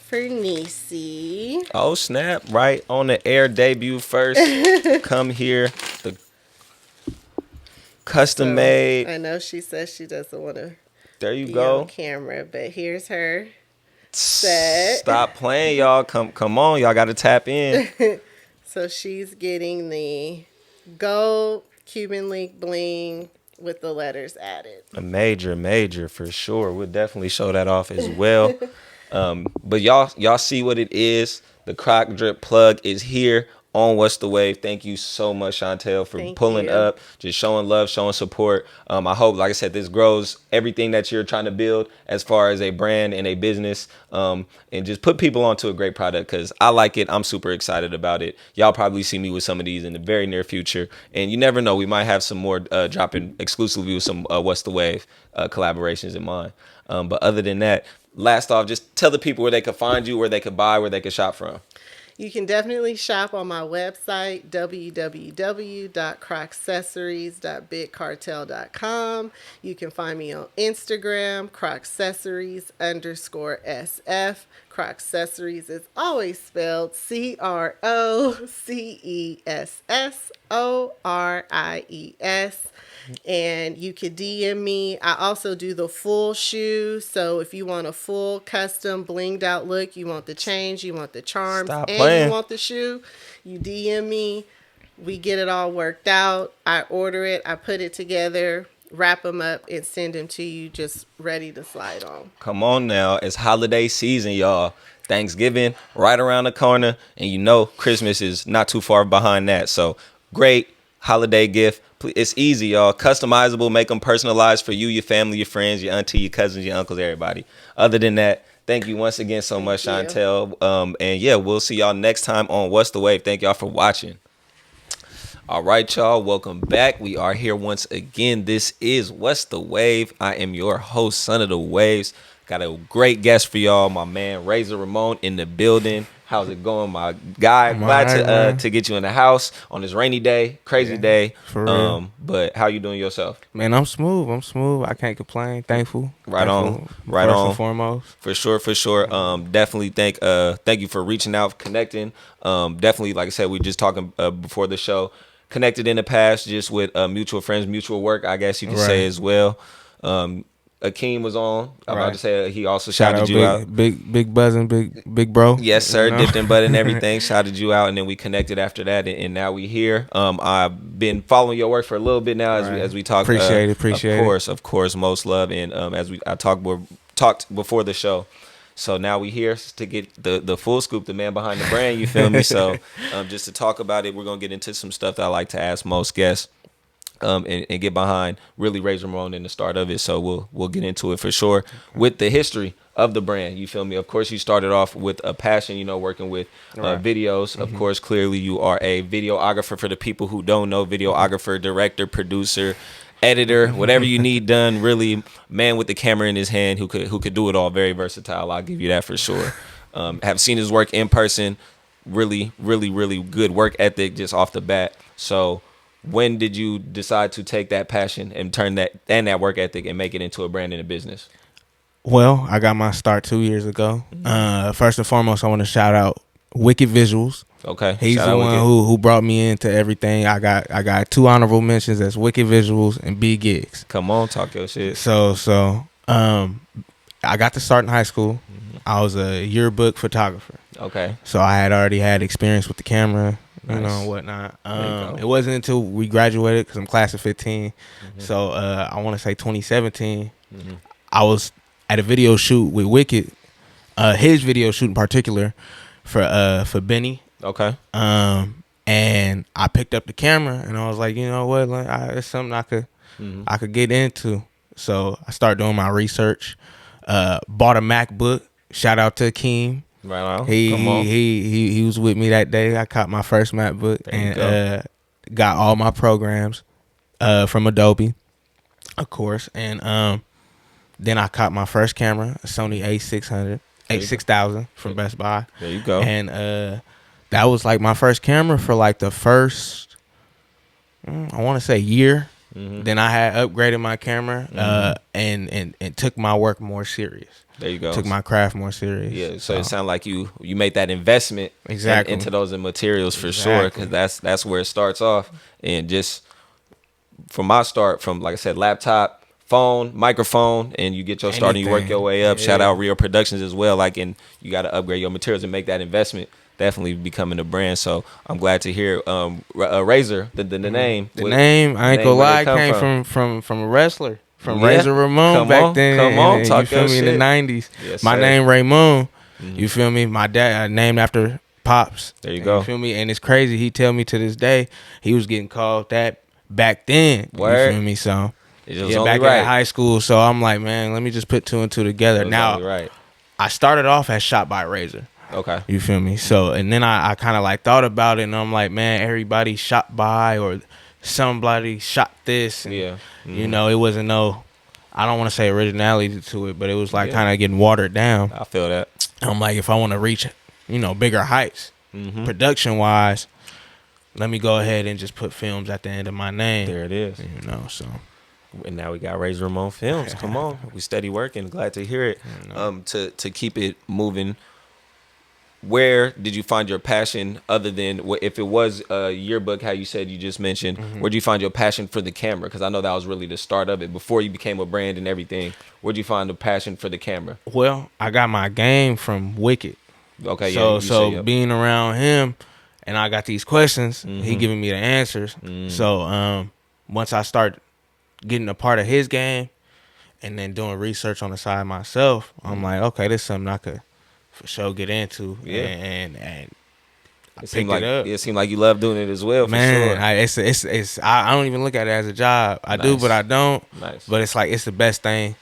for Niecy.
Oh, snap. Right on the air debut first. Come here. The custom made.
I know she says she doesn't want to be on camera, but here's her set.
Stop playing, y'all. Come on. Y'all got to tap in.
So she's getting the gold Cuban link bling with the letters added.
A major for sure. We'll definitely show that off as well. But y'all see what it is. The Croc Drip plug is here on What's the Wave. Thank you so much, Chantel, for pulling up, just showing love, showing support. I hope, like I said, this grows everything that you're trying to build as far as a brand and a business, and just put people onto a great product, because I like it. I'm super excited about it. Y'all probably see me with some of these in the very near future, and you never know, we might have some more dropping exclusively with some What's the Wave collaborations in mind. But other than that, last off, just tell the people where they could find you, where they could buy, where they could shop from.
You can definitely shop on my website, www.crocsessories.bigcartel.com. You can find me on Instagram, Crocessories_SF. Crocessories is always spelled CROCESSORIES. And you could DM me. I also do the full shoe. So if you want a full custom blinged out look, you want the chains, you want the charms, you want the shoe, you DM me. We get it all worked out. I order it. I put it together, wrap them up, and send them to you just ready to slide on.
Come on now. It's holiday season, y'all. Thanksgiving right around the corner. And you know Christmas is not too far behind that. So great holiday gift. It's easy, y'all. Customizable. Make them personalized for you, your family, your friends, your auntie, your cousins, your uncles, everybody. Other than that, thank you once again so much, Chantel. And yeah, we'll see y'all next time on What's the Wave. Thank y'all for watching. All right, y'all. Welcome back. We are here once again. This is What's the Wave. I am your host, Son of the Waves. Got a great guest for y'all, my man Razor Raymone in the building. How's it going, my guy? Glad to get you in the house on this rainy day, crazy day.
For real.
But how you doing yourself?
Man, I'm smooth. I can't complain. Thankful.
Right on.
First and foremost.
For sure. Definitely thank you for reaching out, connecting. Definitely, like I said, we just talking before the show. Connected in the past, just with mutual friends, mutual work, I guess you could say as well. Akeem was on. I'm about to say he also shouted you out.
Big buzzing, big bro.
Yes, sir. Dipped in butt and everything. Shouted you out, and then we connected after that, and now we here. I've been following your work for a little bit now as we talk.
Appreciate it.
Of course, most love, and as I talked before the show. So now we here to get the full scoop, the man behind the brand. You feel me? So just to talk about it, we're gonna get into some stuff that I like to ask most guests. And get behind really Razor Raymone in the start of it. So we'll get into it for sure with the history of the brand. You feel me? Of course, you started off with a passion, working with videos. Mm-hmm. Of course, clearly you are a videographer. For the people who don't know, videographer, director, producer, editor, whatever you need done, really man with the camera in his hand who could do it all. Very versatile. I'll give you that for sure. Have seen his work in person. Really, really, really good work ethic just off the bat. So when did you decide to take that passion and turn that work ethic and make it into a brand and a business?
Well, I got my start 2 years ago. First and foremost, I want to shout out Wicked Visuals.
Okay,
he's the one who brought me into everything. I got 2 honorable mentions. That's Wicked Visuals and B Gigs.
Come on, talk your shit.
So I got to start in high school. Mm-hmm. I was a yearbook photographer.
Okay,
so I had already had experience with the camera.
Nice.
Whatnot. It wasn't until we graduated, because I'm class of 15. Mm-hmm. So I want to say 2017. Mm-hmm. I was at a video shoot with Wicked, his video shoot in particular for Benny.
Okay.
And I picked up the camera and I was like, you know what, it's something I could get into. So I started doing my research. Bought a MacBook shout out to Akeem.
Right on.
He was with me that day. I caught my first MacBook and got all my programs from Adobe, of course. And then I caught my first camera, a Sony A6000 from Best Buy.
There you go.
And that was like my first camera for like the first, I want to say year. Then I had upgraded my camera and took my work more serious.
There you go.
Took my craft more serious.
Yeah, so it sounds like you made that investment into those materials for sure, because that's where it starts off. And just from my start, from like I said, laptop, phone, microphone, and you get your start and you work your way up. Shout out Rio Productions as well. Like, and you got to upgrade your materials and make that investment. Definitely becoming a brand. So I'm glad to hear Razor, the name.
The name, I ain't gonna lie, came from a wrestler. From Razor Raymone back then.
Come on, talk
you feel me,
shit.
in the 90s.
Yes,
my
sir.
name Raymone. You feel me? My dad named after Pops.
There you go.
You feel me? And it's crazy. He tell me to this day he was getting called that back then.
Word.
You feel me? So
yeah,
back in high school. So I'm like, man, let me just put two and two together. Now I started off as Shot by Razor.
Okay.
You feel me? So and then I kind of like thought about it, and I'm like, man, everybody shot by or somebody shot this. And, you know, it wasn't no, I don't want to say originality to it, but it was like kind of getting watered down.
I feel that.
I'm like, if I want to reach, you know, bigger heights, production wise, let me go ahead and just put films at the end of my name.
There it is.
You know, so.
And now we got Razor Ramone Films. Come on, we steady working. Glad to hear it. To keep it moving. Where did you find your passion, other than if it was a yearbook, how you said you just mentioned, where did you find your passion for the camera? Because I know that was really the start of it. Before you became a brand and everything, where did you find the passion for the camera?
Well, I got my game from Wicked.
Okay,
so being around him, and I got these questions, he giving me the answers. So once I start getting a part of his game and then doing research on the side myself, I'm like, okay, this is something I could for sure get into. And it seemed
like you love doing it as well.
Man,
for
sure. I don't even look at it as a job. I do, but I don't.
Nice.
But it's like it's the best thing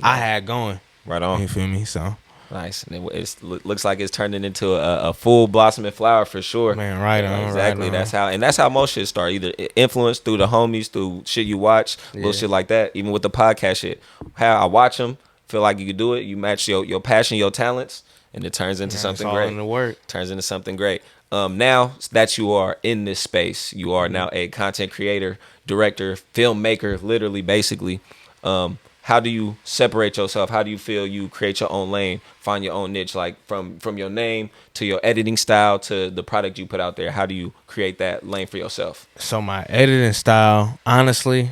I had going.
Right on.
You feel me? So
nice. And it looks like it's turning into a full blossoming flower for sure.
Man, right on.
Exactly.
Right on.
That's how most shit start. Either influence through the homies, through shit you watch, little shit like that. Even with the podcast shit, how I watch them, feel like you could do it. You match your passion, your talents, and it turns into something great.
In the work.
Turns into something great. Now that you are in this space, you are now a content creator, director, filmmaker, literally, basically. How do you separate yourself? How do you feel you create your own lane, find your own niche, like from your name to your editing style to the product you put out there? How do you create that lane for yourself?
So my editing style, honestly,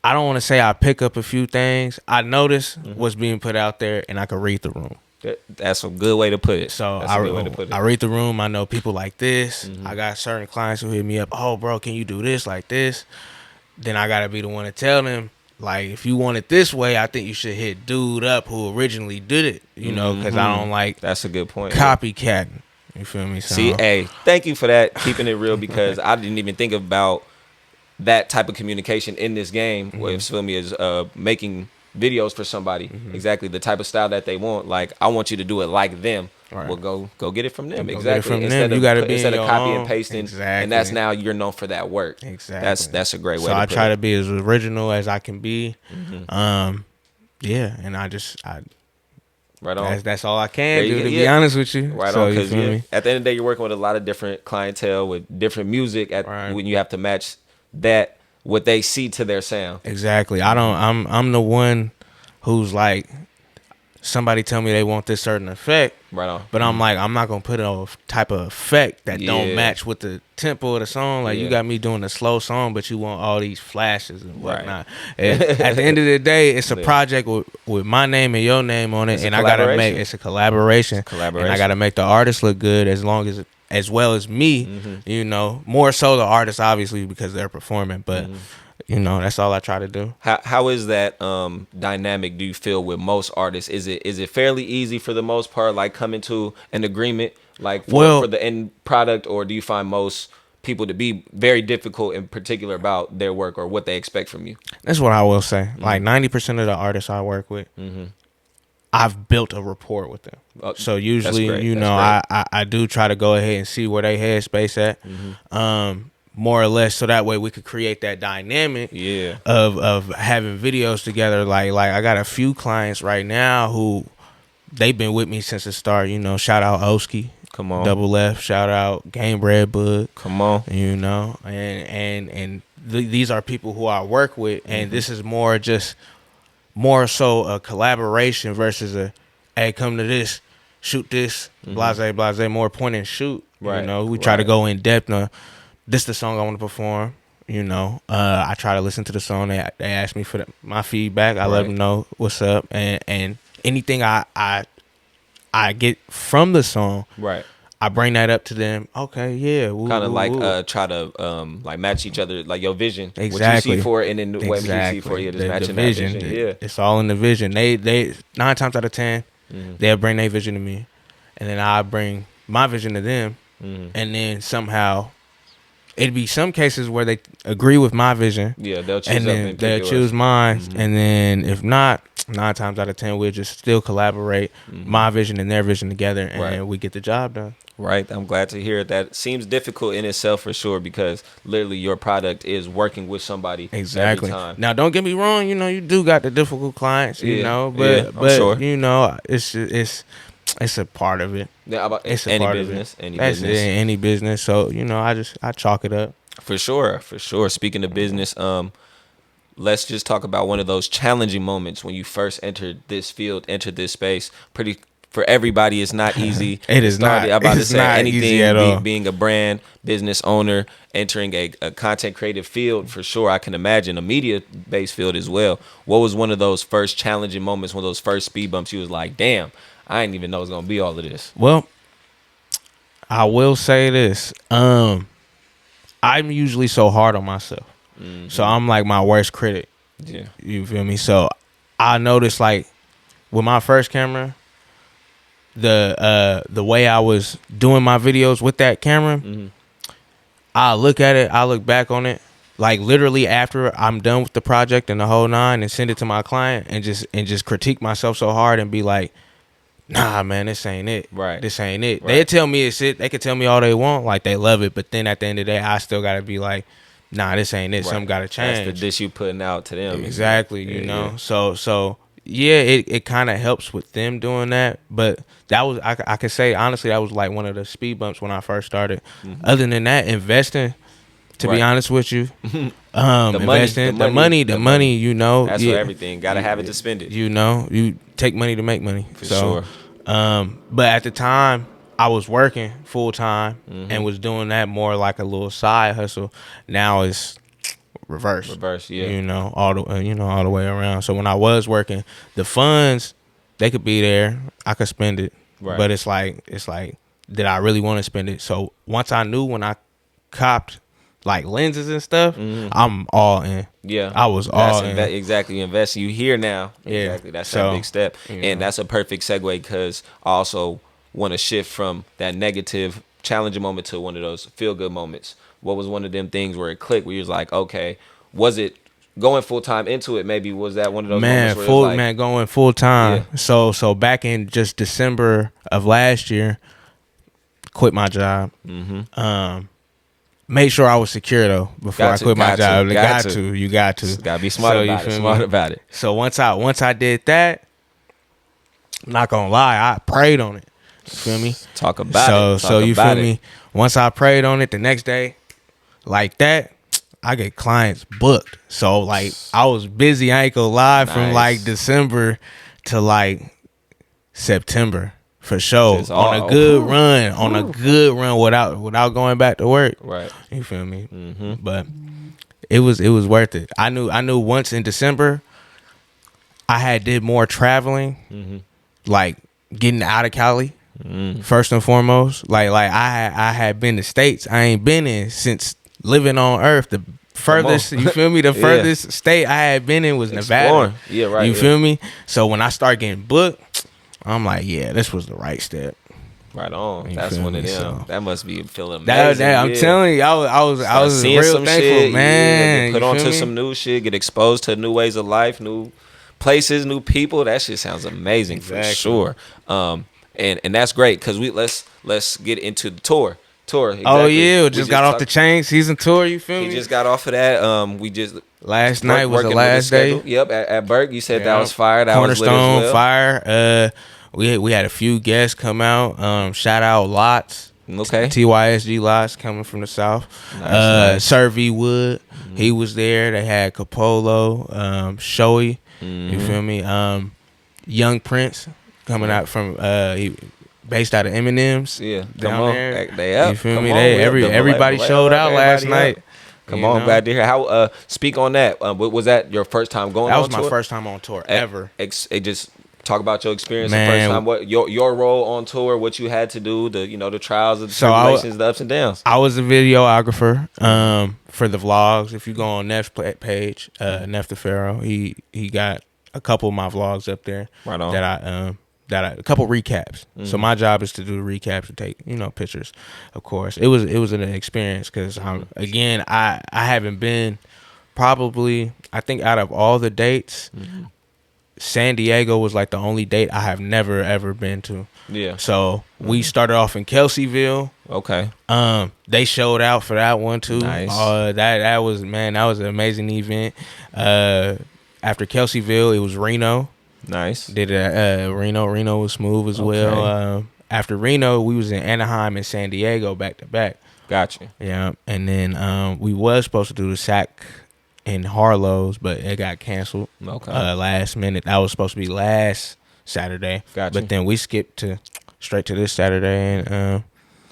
I don't want to say I pick up a few things. I notice what's being put out there, and I can read the room.
That's a good way to put it.
So I read the room. I know people like this. I got certain clients who hit me up. Oh, bro, can you do this like this? Then I got to be the one to tell them, like, if you want it this way, I think you should hit dude up who originally did it, you know, because I don't like
that's a good point.
Copycatting. You feel me? So,
see, hey, thank you for that, keeping it real, because I didn't even think about that type of communication in this game, where it's feel me is making videos for somebody, exactly the type of style that they want. Like, I want you to do it like them. Right. Well, go get it from them. Exactly. Instead of copy and pasting, and that's now you're known for that work.
Exactly.
That's a great way.
So
I
try to be as original as I can be. Yeah, and I right on. That's all I can do, to be honest with you.
Right
so
on, because at the end of the day, you're working with a lot of different clientele with different music. When you have to match that what they see to their sound.
Exactly. I'm the one who's like, somebody tell me they want this certain effect,
right on,
but I'm like, I'm not gonna put a type of effect that don't match with the tempo of the song. Like, you got me doing a slow song, but you want all these flashes and whatnot. And at the end of the day, it's a project with my name and your name on it, and I gotta make it's a collaboration. And I gotta make the artist look good as well as me. You know, more so the artist, obviously, because they're performing, but. You know, that's all I try to do.
How is that dynamic, do you feel, with most artists? Is it fairly easy for the most part, like coming to an agreement, like for the end product, or do you find most people to be very difficult in particular about their work or what they expect from you?
That's what I will say. Like 90% of the artists I work with, I've built a rapport with them. So usually, you know, I do try to go ahead and see where they headspace at, more or less, so that way we could create that dynamic of having videos together. Like I got a few clients right now who they've been with me since the start. You know, shout out Oski.
Come on.
Double F, shout out Game Bread Bud.
Come on.
You know, and these are people who I work with, and this is more so a collaboration versus a, hey, come to this, shoot this, blase, more point and shoot.
Right.
You know, we try to go in depth on, this the song I want to perform. You know, I try to listen to the song. They ask me for my feedback. I let them know what's up, and anything I get from the song,
right,
I bring that up to them. Okay, yeah,
kind of like try to like match each other, like your vision,
exactly.
What you see for it, and then what you see for it, just matching the vision. That vision. Yeah,
it's all in the vision. They 9 times out of 10, they'll bring their vision to me, and then I bring my vision to them, and then somehow it'd be some cases where they agree with my vision.
Yeah, they'll choose
and then they'll choose mine, and then if not, 9 times out of 10 we'll just still collaborate my vision and their vision together, and we get the job done.
Right. I'm glad to hear that. Seems difficult in itself for sure, because literally your product is working with somebody
exactly.
every time.
Now, don't get me wrong. You know, you do got the difficult clients. You know, but
sure.
You know, it's a part of it.
Yeah, about
it's a
any
part
business,
of it.
Any
That's
business,
any business. So you know, I chalk it up.
For sure. Speaking of business, let's just talk about one of those challenging moments when you first entered this field, entered this space. For everybody, it's not easy.
It is not.
I'm about to say anything, being a brand, business owner, entering a content creative field, for sure. I can imagine a media-based field as well. What was one of those first challenging moments, one of those first speed bumps you was like, damn, I didn't even know it was going to be all of this?
Well, I will say this. I'm usually so hard on myself. So I'm like my worst critic.
Yeah.
You feel me? So I noticed, like, with my first camera, the way I was doing my videos with that camera, I look at it, I look back on it, like literally after I'm done with the project and the whole nine, and send it to my client and just critique myself so hard and be like, nah, man, this ain't it.
Right.
This ain't it.
Right.
They tell me it's it. They could tell me all they want, like they love it, but then at the end of the day, I still gotta be like, nah, this ain't it. Right. Something gotta change.
That's the dish you putting out to them.
Exactly. You know. Yeah. So yeah, it kind of helps with them doing that, but that was I could say honestly, that was like one of the speed bumps when I first started. Other than that, investing, to be honest with you, investing the money, you know,
that's for everything. Gotta have it to spend it.
You know, you take money to make money.
For sure.
But at the time, I was working full time and was doing that more like a little side hustle. Now it's reverse, yeah. You know, all the way around. So when I was working, the funds, they could be there, I could spend it, but it's like, did I really want to spend it? So once I knew, when I copped like lenses and stuff, I'm all in.
Yeah,
I was all in.
Exactly, investing. You here now.
Yeah,
exactly. That's a big step, and that's a perfect segue, because I also want to shift from that negative, challenging moment to one of those feel good moments. What was one of them things where it clicked, where you was like, okay, was it going full time into it? Maybe was that one of those moments where it was like,
going full time. Yeah. So back in just December of last year, quit my job. Made sure I was secure though before I quit my job. You got to.
Gotta be smart about it.
So once I did that, I'm not gonna lie, I prayed on it. You feel me?
Talk about it.
So you feel me? Once I prayed on it, the next day, like that, I get clients booked. So like I was busy, I ain't gonna lie, from like December to like September. For sure. On a good run without going back to work.
Right.
You feel me? But it was worth it. I knew once in December I had did more traveling, like getting out of Cali. First and foremost. Like I had been to States I ain't been in since living on Earth. The furthest, you feel me? The furthest state I had been in was Nevada.
Yeah, right.
You feel me? So when I start getting booked, I'm like, yeah, this was the right step.
Right on. That's one of them. So that must be feeling amazing.
I'm telling you, I was
seeing
real
some
thankful,
shit,
man.
Put on to some new shit, get exposed to new ways of life, new places, new people. That shit sounds amazing for sure. And that's great because let's get into the tour. Exactly.
Oh yeah, we just got off the Chain season tour. You feel me?
We just got off of that. We just
last night was the last day.
Yep, at Burke. You said that was fire. That
Cornerstone
was lit as well.
fire. We had a few guests come out. Shout out Lots.
Okay.
TYSG Lots coming from the south. Nice. Sir V Wood, he was there. They had Capolo, Shoei. You feel me? Young Prince coming out from based out of Eminem's.
Yeah,
down there.
They up.
You feel me? Everybody showed out last night.
Come on, glad to hear. How speak on that? Was that your first time going?
That
on
was my
tour?
first time on tour ever.
Just talk about your experience the first time. What your role on tour? What you had to do? The trials, the tribulations, the ups and downs.
I was a videographer for the vlogs. If you go on Neff's page, Neff the Pharaoh, he got a couple of my vlogs up there. Right on. A couple recaps. So my job is to do the recaps and take pictures. Of course, it was an experience because I haven't been probably, I think out of all the dates, San Diego was like the only date I have never ever been to. Yeah. So we started off in Kelseyville. Okay. They showed out for that one too. Nice. That was an amazing event. After Kelseyville, it was Reno. Nice. Did Reno. Reno was smooth as well. After Reno, we was in Anaheim and San Diego back to back. Gotcha. Yeah. And then we was supposed to do the SAC in Harlow's, but it got canceled. Okay. Last minute. That was supposed to be last Saturday. Gotcha. But then we skipped straight to this Saturday and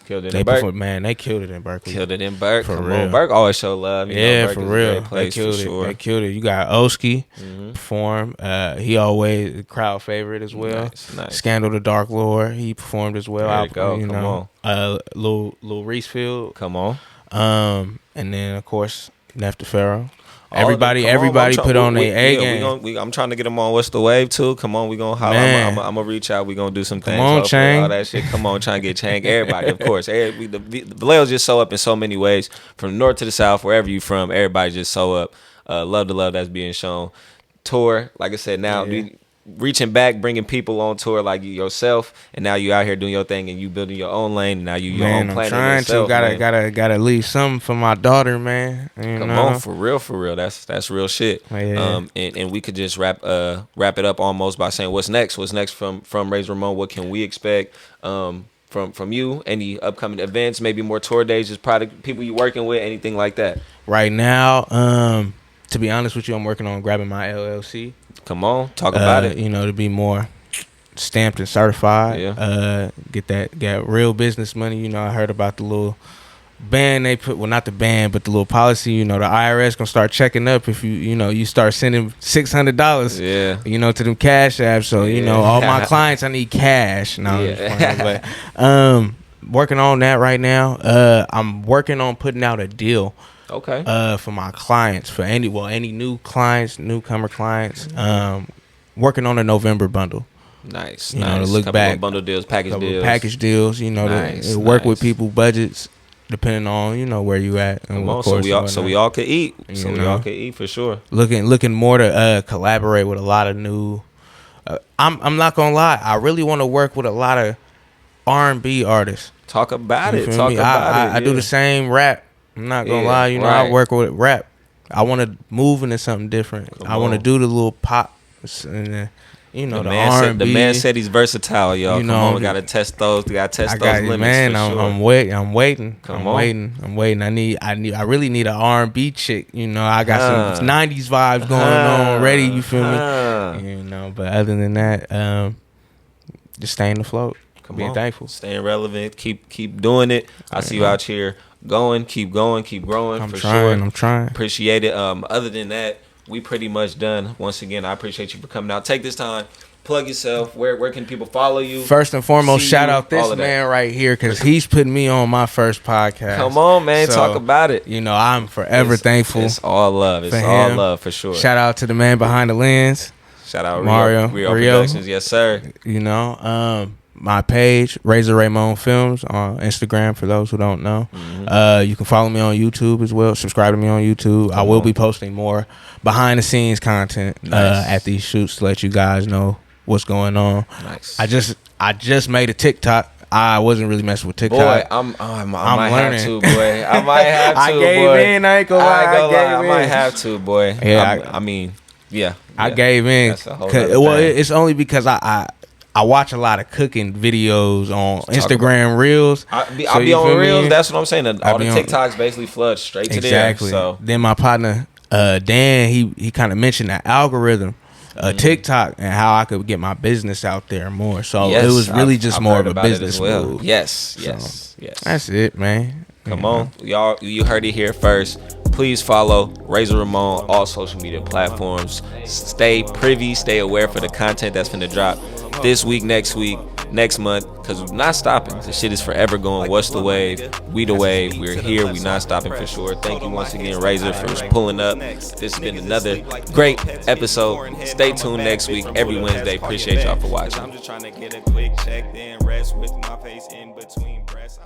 killed it in Berkeley. They killed it in Berkeley.
Killed it in Berkeley. For real. Berkeley always show love.
For real. They killed it. They killed it. You got Oski perform. He always a crowd favorite as well. Nice. Scandal the Dark Lord. He performed as well.
There you go. Come on.
Lil Reesefield.
Come on.
And then of course Neff the Pharaoh. Everybody put on their A game.
I'm trying to get them on What's the Wave too. Come on, we gonna holler. I'm gonna reach out. We gonna do some things.
Come on, Chang.
All that shit. Come on, trying to get Chang. Everybody, of course. The Vallejo's just so up in so many ways. From the north to the south, wherever you from, everybody just so up. Love the love that's being shown. Tour, like I said, now reaching back, bringing people on tour like you yourself, and now you out here doing your thing and you building your own lane. And now you your own planet.
I'm trying to gotta leave something for my daughter, man.
Come on, for real. That's real shit. And we could just wrap it up almost by saying what's next. What's next from Razor Raymone? What can we expect from you? Any upcoming events? Maybe more tour days? Just product people you working with? Anything like that?
Right now, to be honest with you, I'm working on grabbing my LLC.
Come on, talk about it.
To be more stamped and certified. Yeah. Get real business money. I heard about the little ban they put. Well, not the ban, but the little policy. The IRS gonna start checking up if you start sending $600. Yeah. To them cash apps. So all my clients, I need cash. No, but working on that right now. I'm working on putting out a deal. Okay. For my clients, for any new clients, newcomer clients, working on a November bundle.
Nice.
To look back,
bundle deals, package
deals. To work with people budgets, depending on where you at. And
Come on, so we all could eat. We all could eat for sure.
Looking more to collaborate with a lot of new. I'm not gonna lie. I really want to work with a lot of R&B artists.
Talk about it.
I do the same rap. I'm not gonna lie, I work with rap. I want to move into something different. I want to do the little pop, and the R&B.
The man said he's versatile, y'all. Come on, we gotta test those. We gotta test those limits. Man,
I'm waiting. I'm waiting. I really need an R&B chick. I got some '90s vibes going on already. You feel me? But other than that, just staying afloat. Being thankful,
staying relevant, keep doing it. I see you out here keep growing
I'm
for
trying,
sure.
I'm trying.
Appreciate it. Other than that, we pretty much done. Once again, I appreciate you for coming out. Take this time, plug yourself. Where can people follow you?
First and foremost, shout out this man right here because he's putting me on my first podcast.
Come on, man, talk about it.
I'm forever thankful.
It's all love. It's all love for sure.
Shout out to the man behind the lens.
Shout out
Mario
Rio Productions. Yes, sir.
my page, Razor Raymone Films, on Instagram for those who don't know. You can follow me on YouTube as well. Subscribe to me on YouTube. I will be posting more behind the scenes content at these shoots to let you guys know what's going on. Nice. I just made a TikTok. I wasn't really messing with TikTok.
Boy, I might
learning.
have to, boy. I might have to,
I gave
boy.
in. I ain't gonna lie.
I might have to, boy.
Yeah, I gave in. It's only because I watch a lot of cooking videos on Instagram Reels.
I be on Reels. That's what I'm saying. All the TikToks basically flood straight to there. Exactly. So
then my partner Dan, he kind of mentioned that algorithm. TikTok and how I could get my business out there more. So it was really I've more of a business move.
Yes.
That's it, man.
Come on, y'all. You heard it here first. Please follow Razor Ramone all social media platforms. Stay privy, stay aware for the content that's finna drop this week, next month, because we're not stopping. The shit is forever going. What's the wave? We the wave. We're here. We're not stopping for sure. Thank you once again, Razor, for pulling up. This has been another great episode. Stay tuned next week, every Wednesday. Appreciate y'all for watching. I'm just trying to get a quick check, then rest with my face in between breasts.